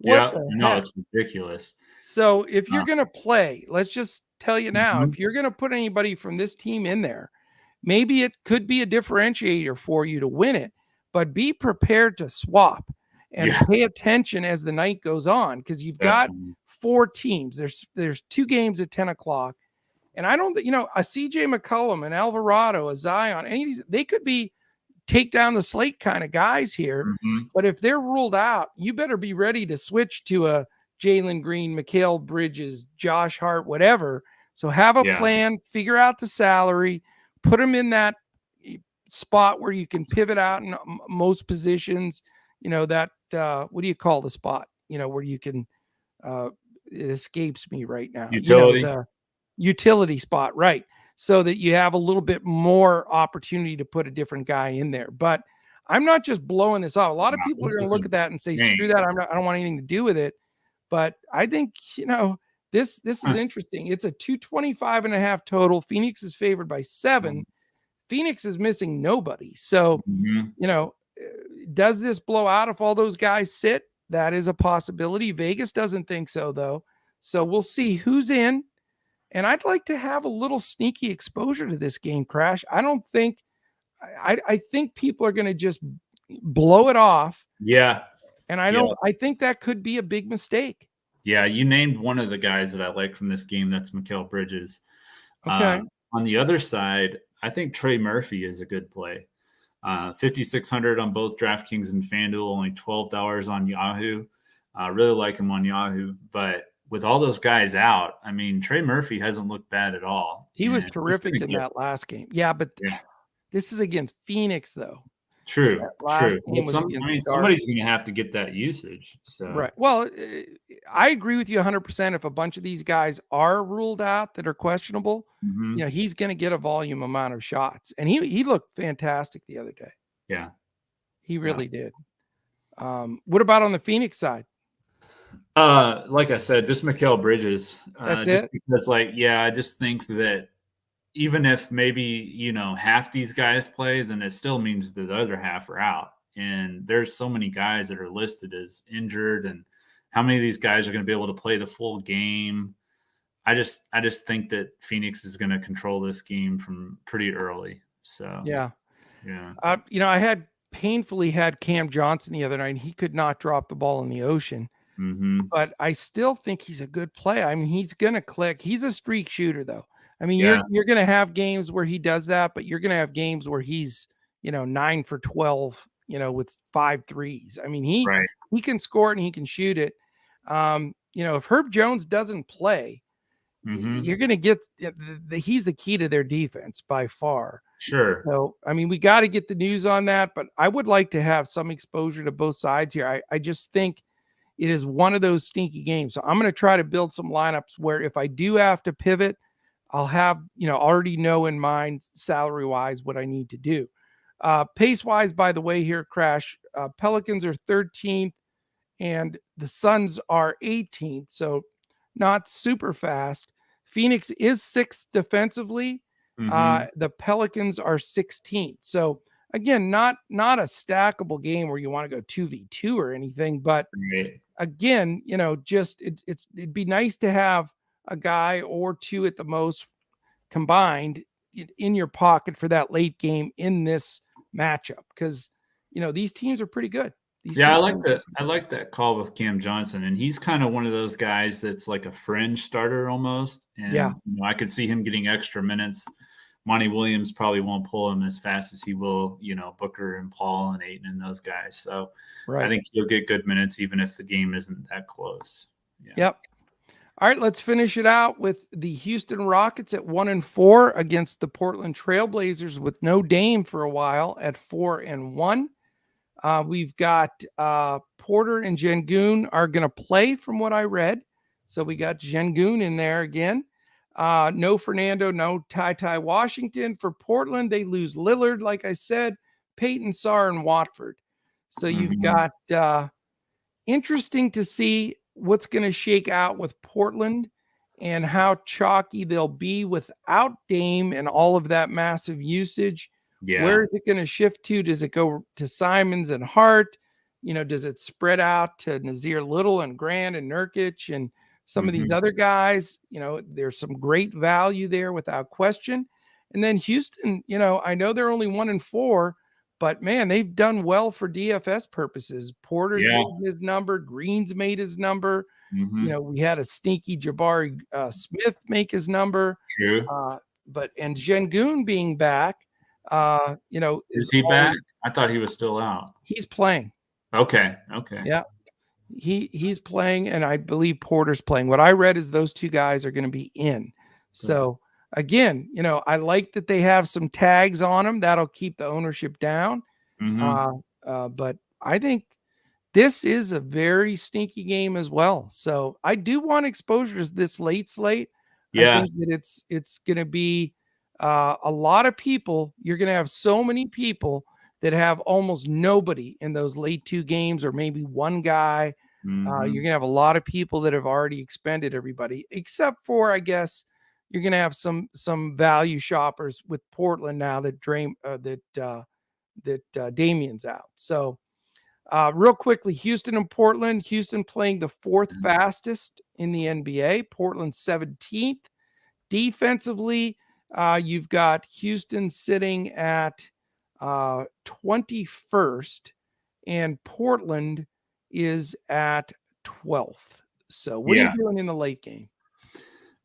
what Yeah. the No, heck? it's ridiculous. So if you're Uh, going to play, let's just tell you now, mhm. if you're going to put anybody from this team in there, maybe it could be a differentiator for you to win it, but be prepared to swap and Yeah. pay attention as the night goes on because you've got Definitely. 4 teams. There's 2 games at 10 o'clock. And I don't, a CJ McCollum, an Alvarado, a Zion, any of these, they could be take down the slate kind of guys here. Mhm. But if they're ruled out, you better be ready to switch to a Jalen Green, Mikal Bridges, Josh Hart, whatever. So have a Yeah. plan, figure out the salary, put them in that spot where you can pivot out in most positions. That what do you call the spot? Where you can it escapes me right now. Utility. The utility spot, right? So that you have a little bit more opportunity to put a different guy in there. But I'm not just blowing this off. A lot of Wow, people are this going to is look at that and say, insane. "Screw that! I don't want anything to do with it." But I think this is interesting. It's a 225.5 total. Phoenix is favored by 7. Phoenix is missing nobody. So Mhm. you know, does this blow out if all those guys sit? That is a possibility. Vegas doesn't think so, though. So we'll see who's in. And I'd like to have a little sneaky exposure to this game, Crash. I don't think, I think people are going to just blow it off. Yeah. And Yeah. I think that could be a big mistake. Yeah. You named one of the guys that I like from this game. That's Mikal Bridges. Okay. On the other side, I think Trey Murphy is a good play. 5,600 on both DraftKings and Fanduel, only $12 on Yahoo. Really like him on Yahoo, but with all those guys out, I mean, Trey Murphy hasn't looked bad at all. He was And he's terrific gonna in get, that last game. Yeah, but yeah, this is against Phoenix, though. true, That last true. game But was against Dark. somebody's gonna have to get that usage. So Right. Well, I agree with you 100%. If a bunch of these guys are ruled out that are questionable, mhm. he's going to get a volume amount of shots. And he looked fantastic the other day. Yeah, He yeah. really did. What about on the Phoenix side? Like I said, just Mikal Bridges. That's Just it? because, like, yeah, I just think that even if maybe half these guys play, then it still means that the other half are out. And there's so many guys that are listed as injured, and how many of these guys are going to be able to play the full game? I just think that Phoenix is going to control this game from pretty early. So Yeah. yeah. I had painfully had Cam Johnson the other night. And he could not drop the ball in the ocean. Mm-hmm. But I still think he's a good play. I mean, he's gonna click. He's a streak shooter, though. I mean, Yeah. you're gonna have games where he does that, but you're gonna have games where he's 9 for 12, with 5 threes. I mean, Right. he can score it and he can shoot it. If Herb Jones doesn't play, you're going to get he's the key to their defense by far. Sure. So, I mean, we got to get the news on that, but I would like to have some exposure to both sides here. I just think it is one of those stinky games. So I'm going to try to build some lineups where if I do have to pivot, I'll have, already know in mind salary wise what I need to do. Pace wise, by the way, here, Crash, Pelicans are 13th and the Suns are 18th. So not super fast. Phoenix is 6th defensively. The Pelicans are 16th. So again, not a stackable game where you want to go 2v2 or anything, but again, just it'd be nice to have a guy or two at the most combined in your pocket for that late game in this matchup, because these teams are pretty good. I like that call with Cam Johnson, and he's kind of one of those guys that's like a fringe starter almost. And I could see him getting extra minutes. Monty Williams probably won't pull him as fast as he will, Booker and Paul and Ayton and those guys. So I think he'll get good minutes even if the game isn't that close. Yeah. Yep. All right, let's finish it out with the Houston Rockets at 1-4 against the Portland Trailblazers with no Dame for a while at 4-1. We've got Porter and Şengün are going to play from what I read. So we got Şengün in there again. No Fernando, no Ty Washington. For Portland, they lose Lillard, like I said, Peyton Sarr, and Watford. So you've got interesting to see what's going to shake out with Portland and how chalky they'll be without Dame and all of that massive usage. Yeah. Where is it going to shift to? Does it go to Simons and Hart? Does it spread out to Nazir Little and Grant and Nurkic and some of these other guys? There's some great value there without question. And then Houston, I know they're only 1-4, but man, they've done well for DFS purposes. Porter's made his number. Green's made his number. We had a sneaky Jabari Smith make his number. True. And Şengün being back, is he back? I thought he was still out. He's playing. Okay. Yeah. He's playing, and I believe Porter's playing. What I read is those two guys are going to be in. So again, I like that they have some tags on them. That'll keep the ownership down. But I think this is a very sneaky game as well. So I do want exposure to this late slate. Yeah. I think that it's going to be a lot of people. You're going to have so many people that have almost nobody in those late two games, or maybe one guy. You're going to have a lot of people that have already expended everybody, except for, I guess, you're going to have some value shoppers with Portland now that Damian's out. So real quickly, Houston and Portland. Houston playing the fourth fastest in the NBA. Portland 17th. Defensively, you've got Houston sitting at 21st, and Portland is at 12th. So what are you doing in the late game?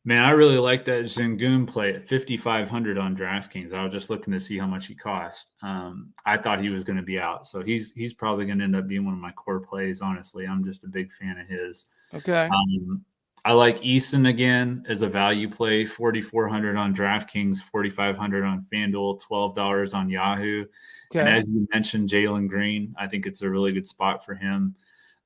Man, I really like that Şengün play at 5,500 on DraftKings. I was just looking to see how much he cost. I thought he was going to be out, so he's probably going to end up being one of my core plays. Honestly, I'm just a big fan of his. Okay. I like Easton again as a value play. 4,400 on DraftKings, 4,500 on Fanduel, $12 on Yahoo. Okay. And as you mentioned, Jalen Green, I think it's a really good spot for him.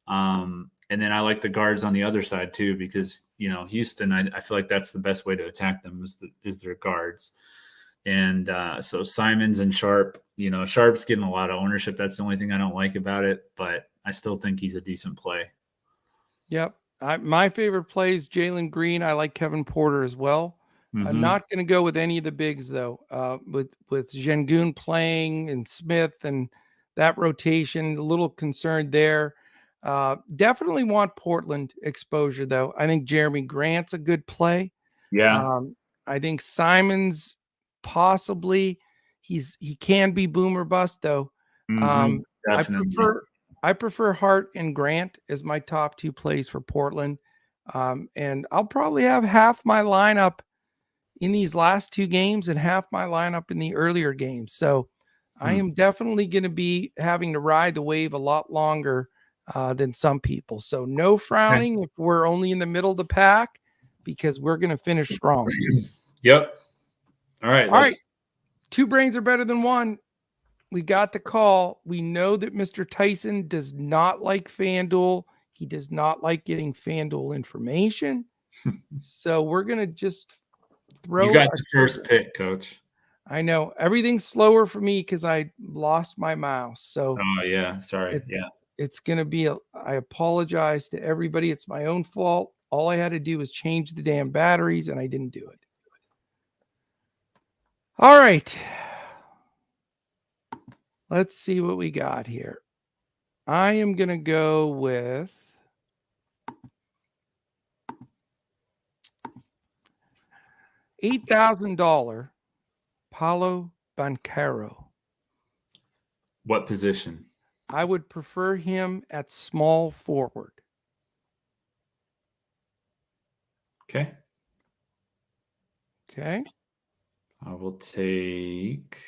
And then I like the guards on the other side too, because Houston, I feel like that's the best way to attack them is their guards. And so Simons and Sharp, Sharp's getting a lot of ownership. That's the only thing I don't like about it, but I still think he's a decent play. Yep. My favorite play is Jalen Green. I like Kevin Porter as well. I'm not going to go with any of the bigs though. With Şengün playing and Smith and that rotation, a little concerned there. Definitely want Portland exposure though. I think Jeremy Grant's a good play. Yeah. I think Simons possibly he can be boom or bust though. Definitely. I prefer Hart and Grant as my top two plays for Portland. And I'll probably have half my lineup in these last two games and half my lineup in the earlier games. So I am definitely going to be having to ride the wave a lot longer than some people. So no frowning if we're only in the middle of the pack, because we're going to finish strong. Yep. All right. All right. 2 brains are better than one. We got the call. We know that Mr. Tyson does not like FanDuel. He does not like getting FanDuel information. So we're going to just throw. You got the first pick, Coach. I know everything's slower for me because I lost my mouse. So oh yeah, sorry. It's going to be I apologize to everybody. It's my own fault. All I had to do was change the damn batteries and I didn't do it. All right. Let's see what we got here. I am going to go with $8,000 Paulo Banchero. What position? I would prefer him at small forward. Okay. Okay. I will take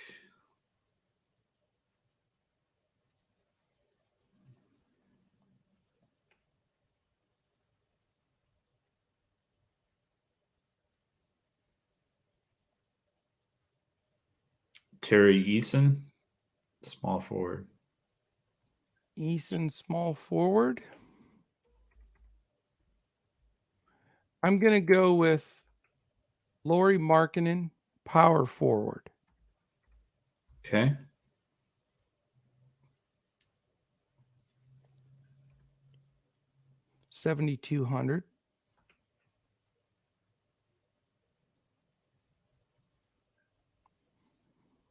Terry Eason, small forward. Eason, small forward. I'm going to go with Lauri Markkanen, power forward. Okay. $7,200.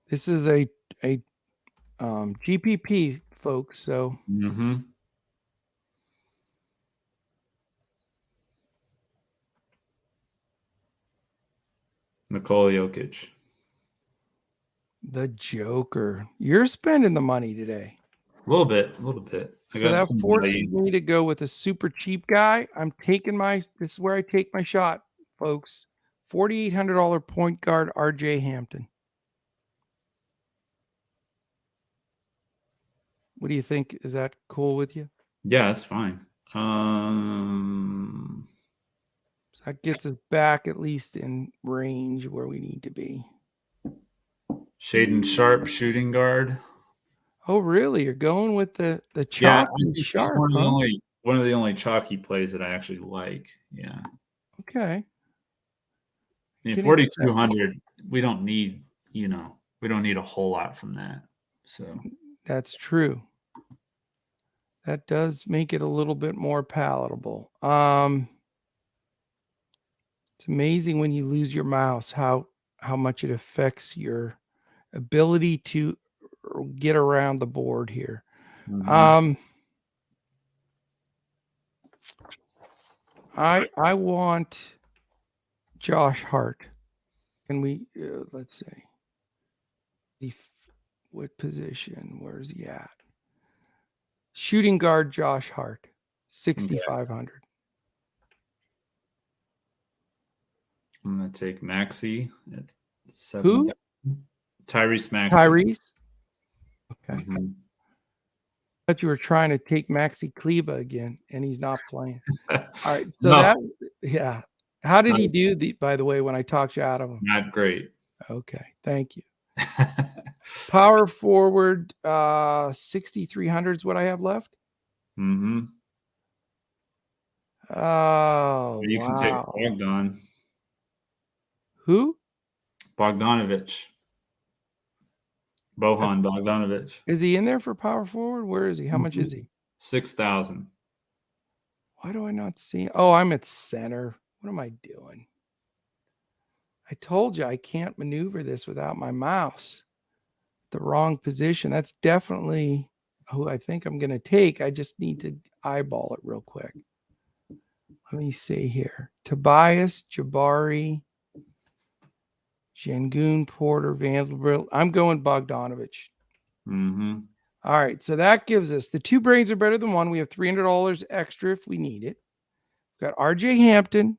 This is a GPP, folks. So Nikola Jokic. The Joker. You're spending the money today. A little bit. So that forces me to go with a super cheap guy. I'm taking this is where I take my shot, folks. $4,800 point guard RJ Hampton. What do you think? Is that cool with you? Yeah, that's fine. So that gets us back at least in range where we need to be. Shaden Sharp, shooting guard. Oh, really? You're going with the chalk and Sharp? One of the only chalky plays that I actually like. Yeah. Okay. I mean, 4,200. We don't need a whole lot from that. So that's true. That does make it a little bit more palatable. It's amazing when you lose your mouse how much it affects your ability to get around the board here. I want Josh Hart. Can we let's see. What position? Where's he at? Shooting guard Josh Hart, 6,500. I'm gonna take Maxey at 7. Who? Tyrese Maxey. Tyrese. Okay. I thought you were trying to take Maxi Kleba again, and he's not playing. All right. So yeah. How did he do? By the way, when I talked you out of him, not great. Okay, thank you. Power forward, 6,300 is what I have left. Oh, you can take Bogdan. Who? Bogdanovich. Bojan Bogdanovich. Is he in there for power forward? Where is he? How much is he? 6,000. Why do I not see? Oh, I'm at center. What am I doing? I told you I can't maneuver this without my mouse. The wrong position. That's definitely who I think I'm going to take. I just need to eyeball it real quick. Let me see here. Tobias, Jabari, Şengün, Porter, Vanderbilt. I'm going Bogdanovich. All right. So that gives us the 2 brains are better than one. We have $300 extra if we need it. We've got RJ Hampton,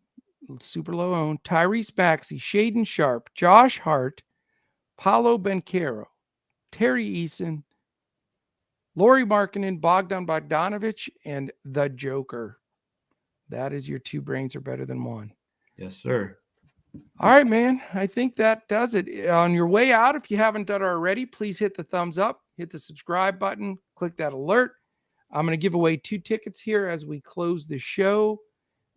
super low owned, Tyrese Maxey, Shaden Sharp, Josh Hart, Paulo Banchero, Terry Eason, Lauri Markkanen, Bogdan Bogdanovich, and the Joker. That is your 2 brains are better than one. Yes, sir. All right, man. I think that does it. On your way out, if you haven't done it already, please hit the thumbs up, hit the subscribe button, click that alert. I'm going to give away 2 tickets here as we close the show,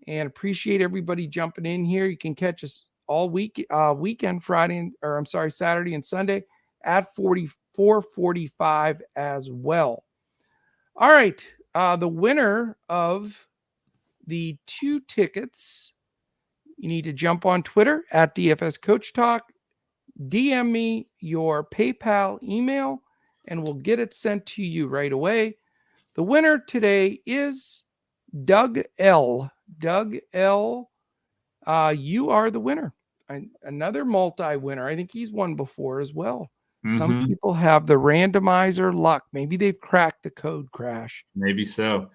and appreciate everybody jumping in here. You can catch us all weekend, Saturday and Sunday at 44:45 as well. All right. The winner of the 2 tickets, you need to jump on Twitter at DFS Coach Talk, DM me your PayPal email, and we'll get it sent to you right away. The winner today is Doug L. Doug L. You are the winner. Another multi-winner. I think he's won before as well. Some people have the randomizer luck. Maybe they've cracked the code crash. Maybe so.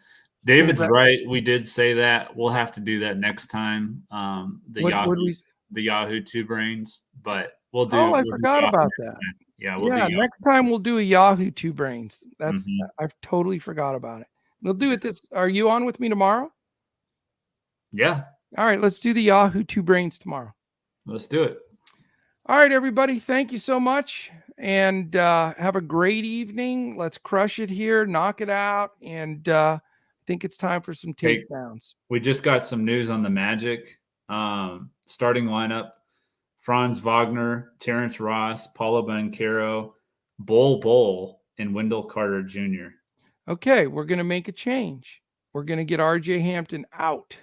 David's right. We did say that. We'll have to do that next time. The Yahoo 2 brains, but we'll do. Oh, I forgot about that. Yeah, next time we'll do a Yahoo 2 brains. I've totally forgot about it. We'll do it this. Are you on with me tomorrow? Yeah. All right, let's do the Yahoo 2 brains tomorrow. Let's do it. All right, everybody. Thank you so much. And have a great evening. Let's crush it here, knock it out. And I think it's time for some takedowns. We just got some news on the Magic starting lineup. Franz Wagner, Terrence Ross, Paulo Banchero, Bol, and Wendell Carter Jr. Okay, we're going to make a change. We're going to get RJ Hampton out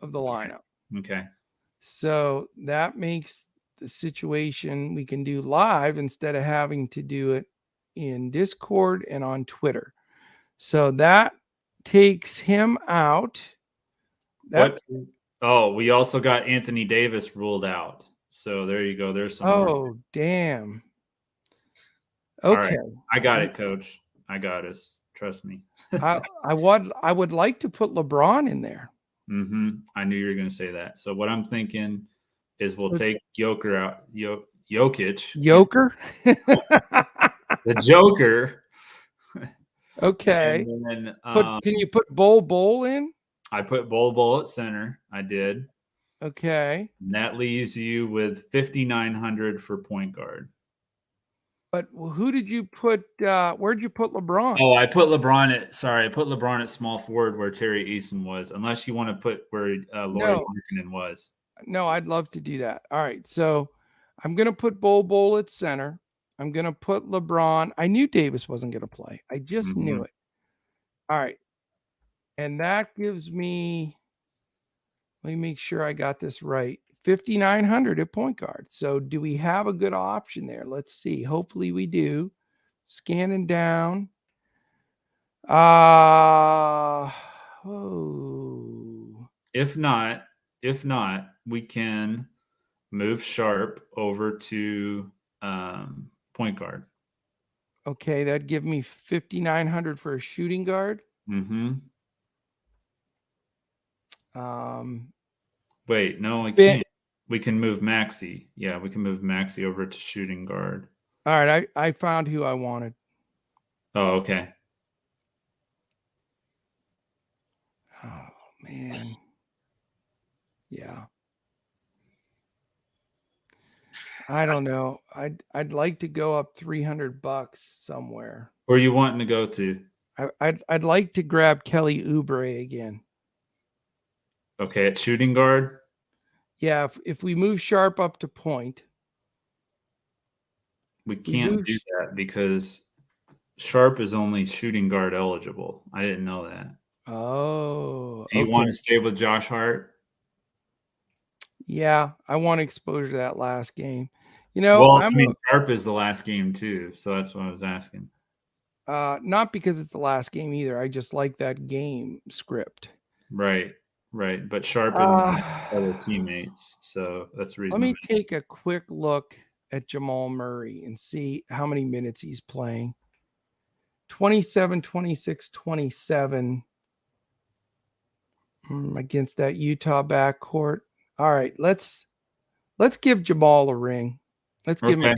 of the lineup. Okay. So that makes the situation we can do live instead of having to do it in Discord and on Twitter. So that takes him out. We also got Anthony Davis ruled out. So there you go. There's some. Oh, damn. Okay. All right. I got it, Coach. I got us. Trust me. I would like to put LeBron in there. I knew you were going to say that. So what I'm thinking is we'll take Joker out. Jokic. Joker? The Joker. Okay. Then, can you put Bol in? I put Bol at center. I did. Okay. And that leaves you with 5,900 for point guard. But who did you put? Where'd you put LeBron? Oh, I put LeBron at small forward where Terry Eason was, unless you want to put where Lauri Markkanen was. No, I'd love to do that. All right. So I'm going to put Bol at center. I'm going to put LeBron. I knew Davis wasn't going to play. I just knew it. All right. And that gives me, let me make sure I got this right, 5,900 at point guard. So do we have a good option there? Let's see. Hopefully we do. Scanning down. If not, we can move Sharp over to point guard. Okay, that'd give me 5,900 for a shooting guard. Wait, no, we can't. We can move Maxey. Yeah, we can move Maxey over to shooting guard. All right, I found who I wanted. Oh, okay. Oh man. Yeah. I don't know. I'd like to go up $300 somewhere. Where are you wanting to go to? I'd like to grab Kelly Oubre again. Okay, at shooting guard? Yeah, if we move Sharp up to point. We can't do that because Sharp is only shooting guard eligible. I didn't know that. Oh. Do you want to stay with Josh Hart? Yeah, I want exposure to that last game. Sharp is the last game too, so that's what I was asking. Not because it's the last game either. I just like that game script. Right. But Sharp and other teammates, so that's the reason. Let me take a quick look at Jamal Murray and see how many minutes he's playing. 27, 26, 27 against that Utah backcourt. All right, let's give Jamal a ring. Let's give him a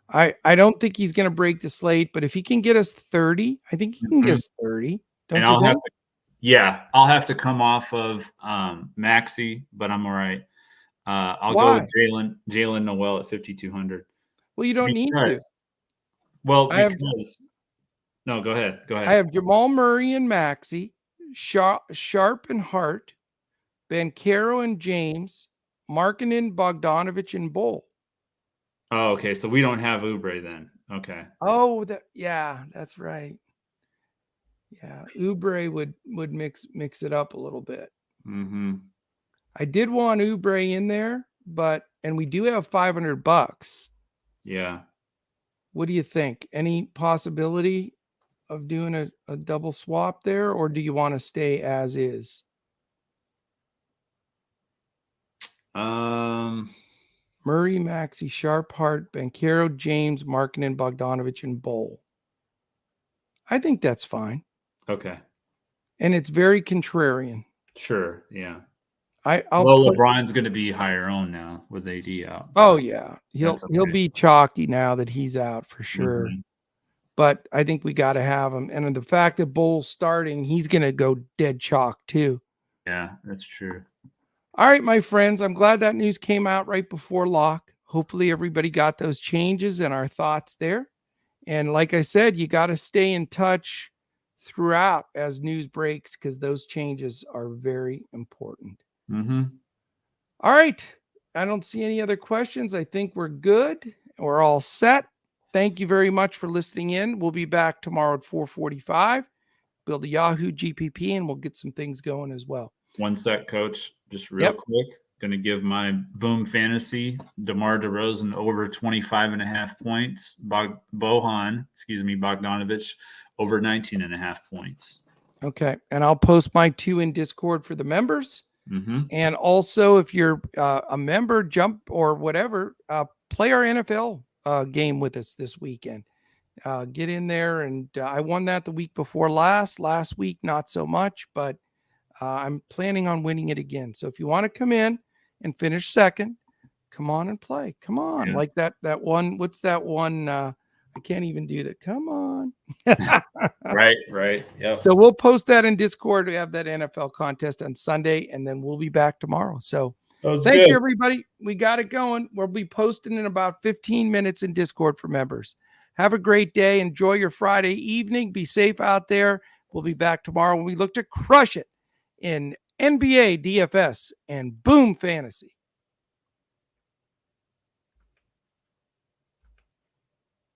try. I don't think he's going to break the slate, but if he can get us 30, I think he can get us 30. Yeah, I'll have to come off of Maxey, but I'm all right. I'll go with Jalen Noel at 5,200. Well, you don't need to. Well, I have because no, go ahead. Go I ahead. have Jamal Murray and Maxey, Sharp and Hart, Banchero and James, Markkanen, Bogdanovich, and Bull. Oh, okay. So we don't have Oubre then. Okay. Oh, yeah, that's right. Yeah, Oubre would mix it up a little bit. Mm-hmm. I did want Oubre in there, and we do have $500. Yeah. What do you think? Any possibility of doing a double swap there, or do you want to stay as is? Murray, Maxey, Sharp, Hart, Banchero, James, Markkanen, Bogdanovich, and Bull. I think that's fine. Okay. And it's very contrarian. Sure. Yeah. I'll LeBron's going to be higher owned now with AD out. Oh yeah, he'll be chalky now that he's out for sure. Mm-hmm. But I think we got to have him, and the fact that Bull's starting, he's going to go dead chalk too. Yeah, that's true. All right, my friends, I'm glad that news came out right before lock. Hopefully everybody got those changes and our thoughts there. And like I said, you got to stay in touch throughout as news breaks because those changes are very important. Mm-hmm. All right. I don't see any other questions. I think we're good. We're all set. Thank you very much for listening in. We'll be back tomorrow at 4:45. Build a Yahoo GPP and we'll get some things going as well. One sec, Coach. Just real quick. Going to give my Boom Fantasy DeMar DeRozan over 25.5 points. Bogdanovich over 19.5 points. Okay. And I'll post my 2 in Discord for the members. Mm-hmm. And also, if you're a member, jump or whatever, play our NFL game with us this weekend. Get in there. And I won that the week before last week, not so much, but I'm planning on winning it again. So if you want to come in and finish second, come on and play. Come on. Yeah. Like that one. What's that one? I can't even do that. Come on. Right. Yep. So we'll post that in Discord. We have that NFL contest on Sunday, and then we'll be back tomorrow. So thank you, everybody. We got it going. We'll be posting in about 15 minutes in Discord for members. Have a great day. Enjoy your Friday evening. Be safe out there. We'll be back tomorrow when we look to crush it in NBA DFS and Boom Fantasy.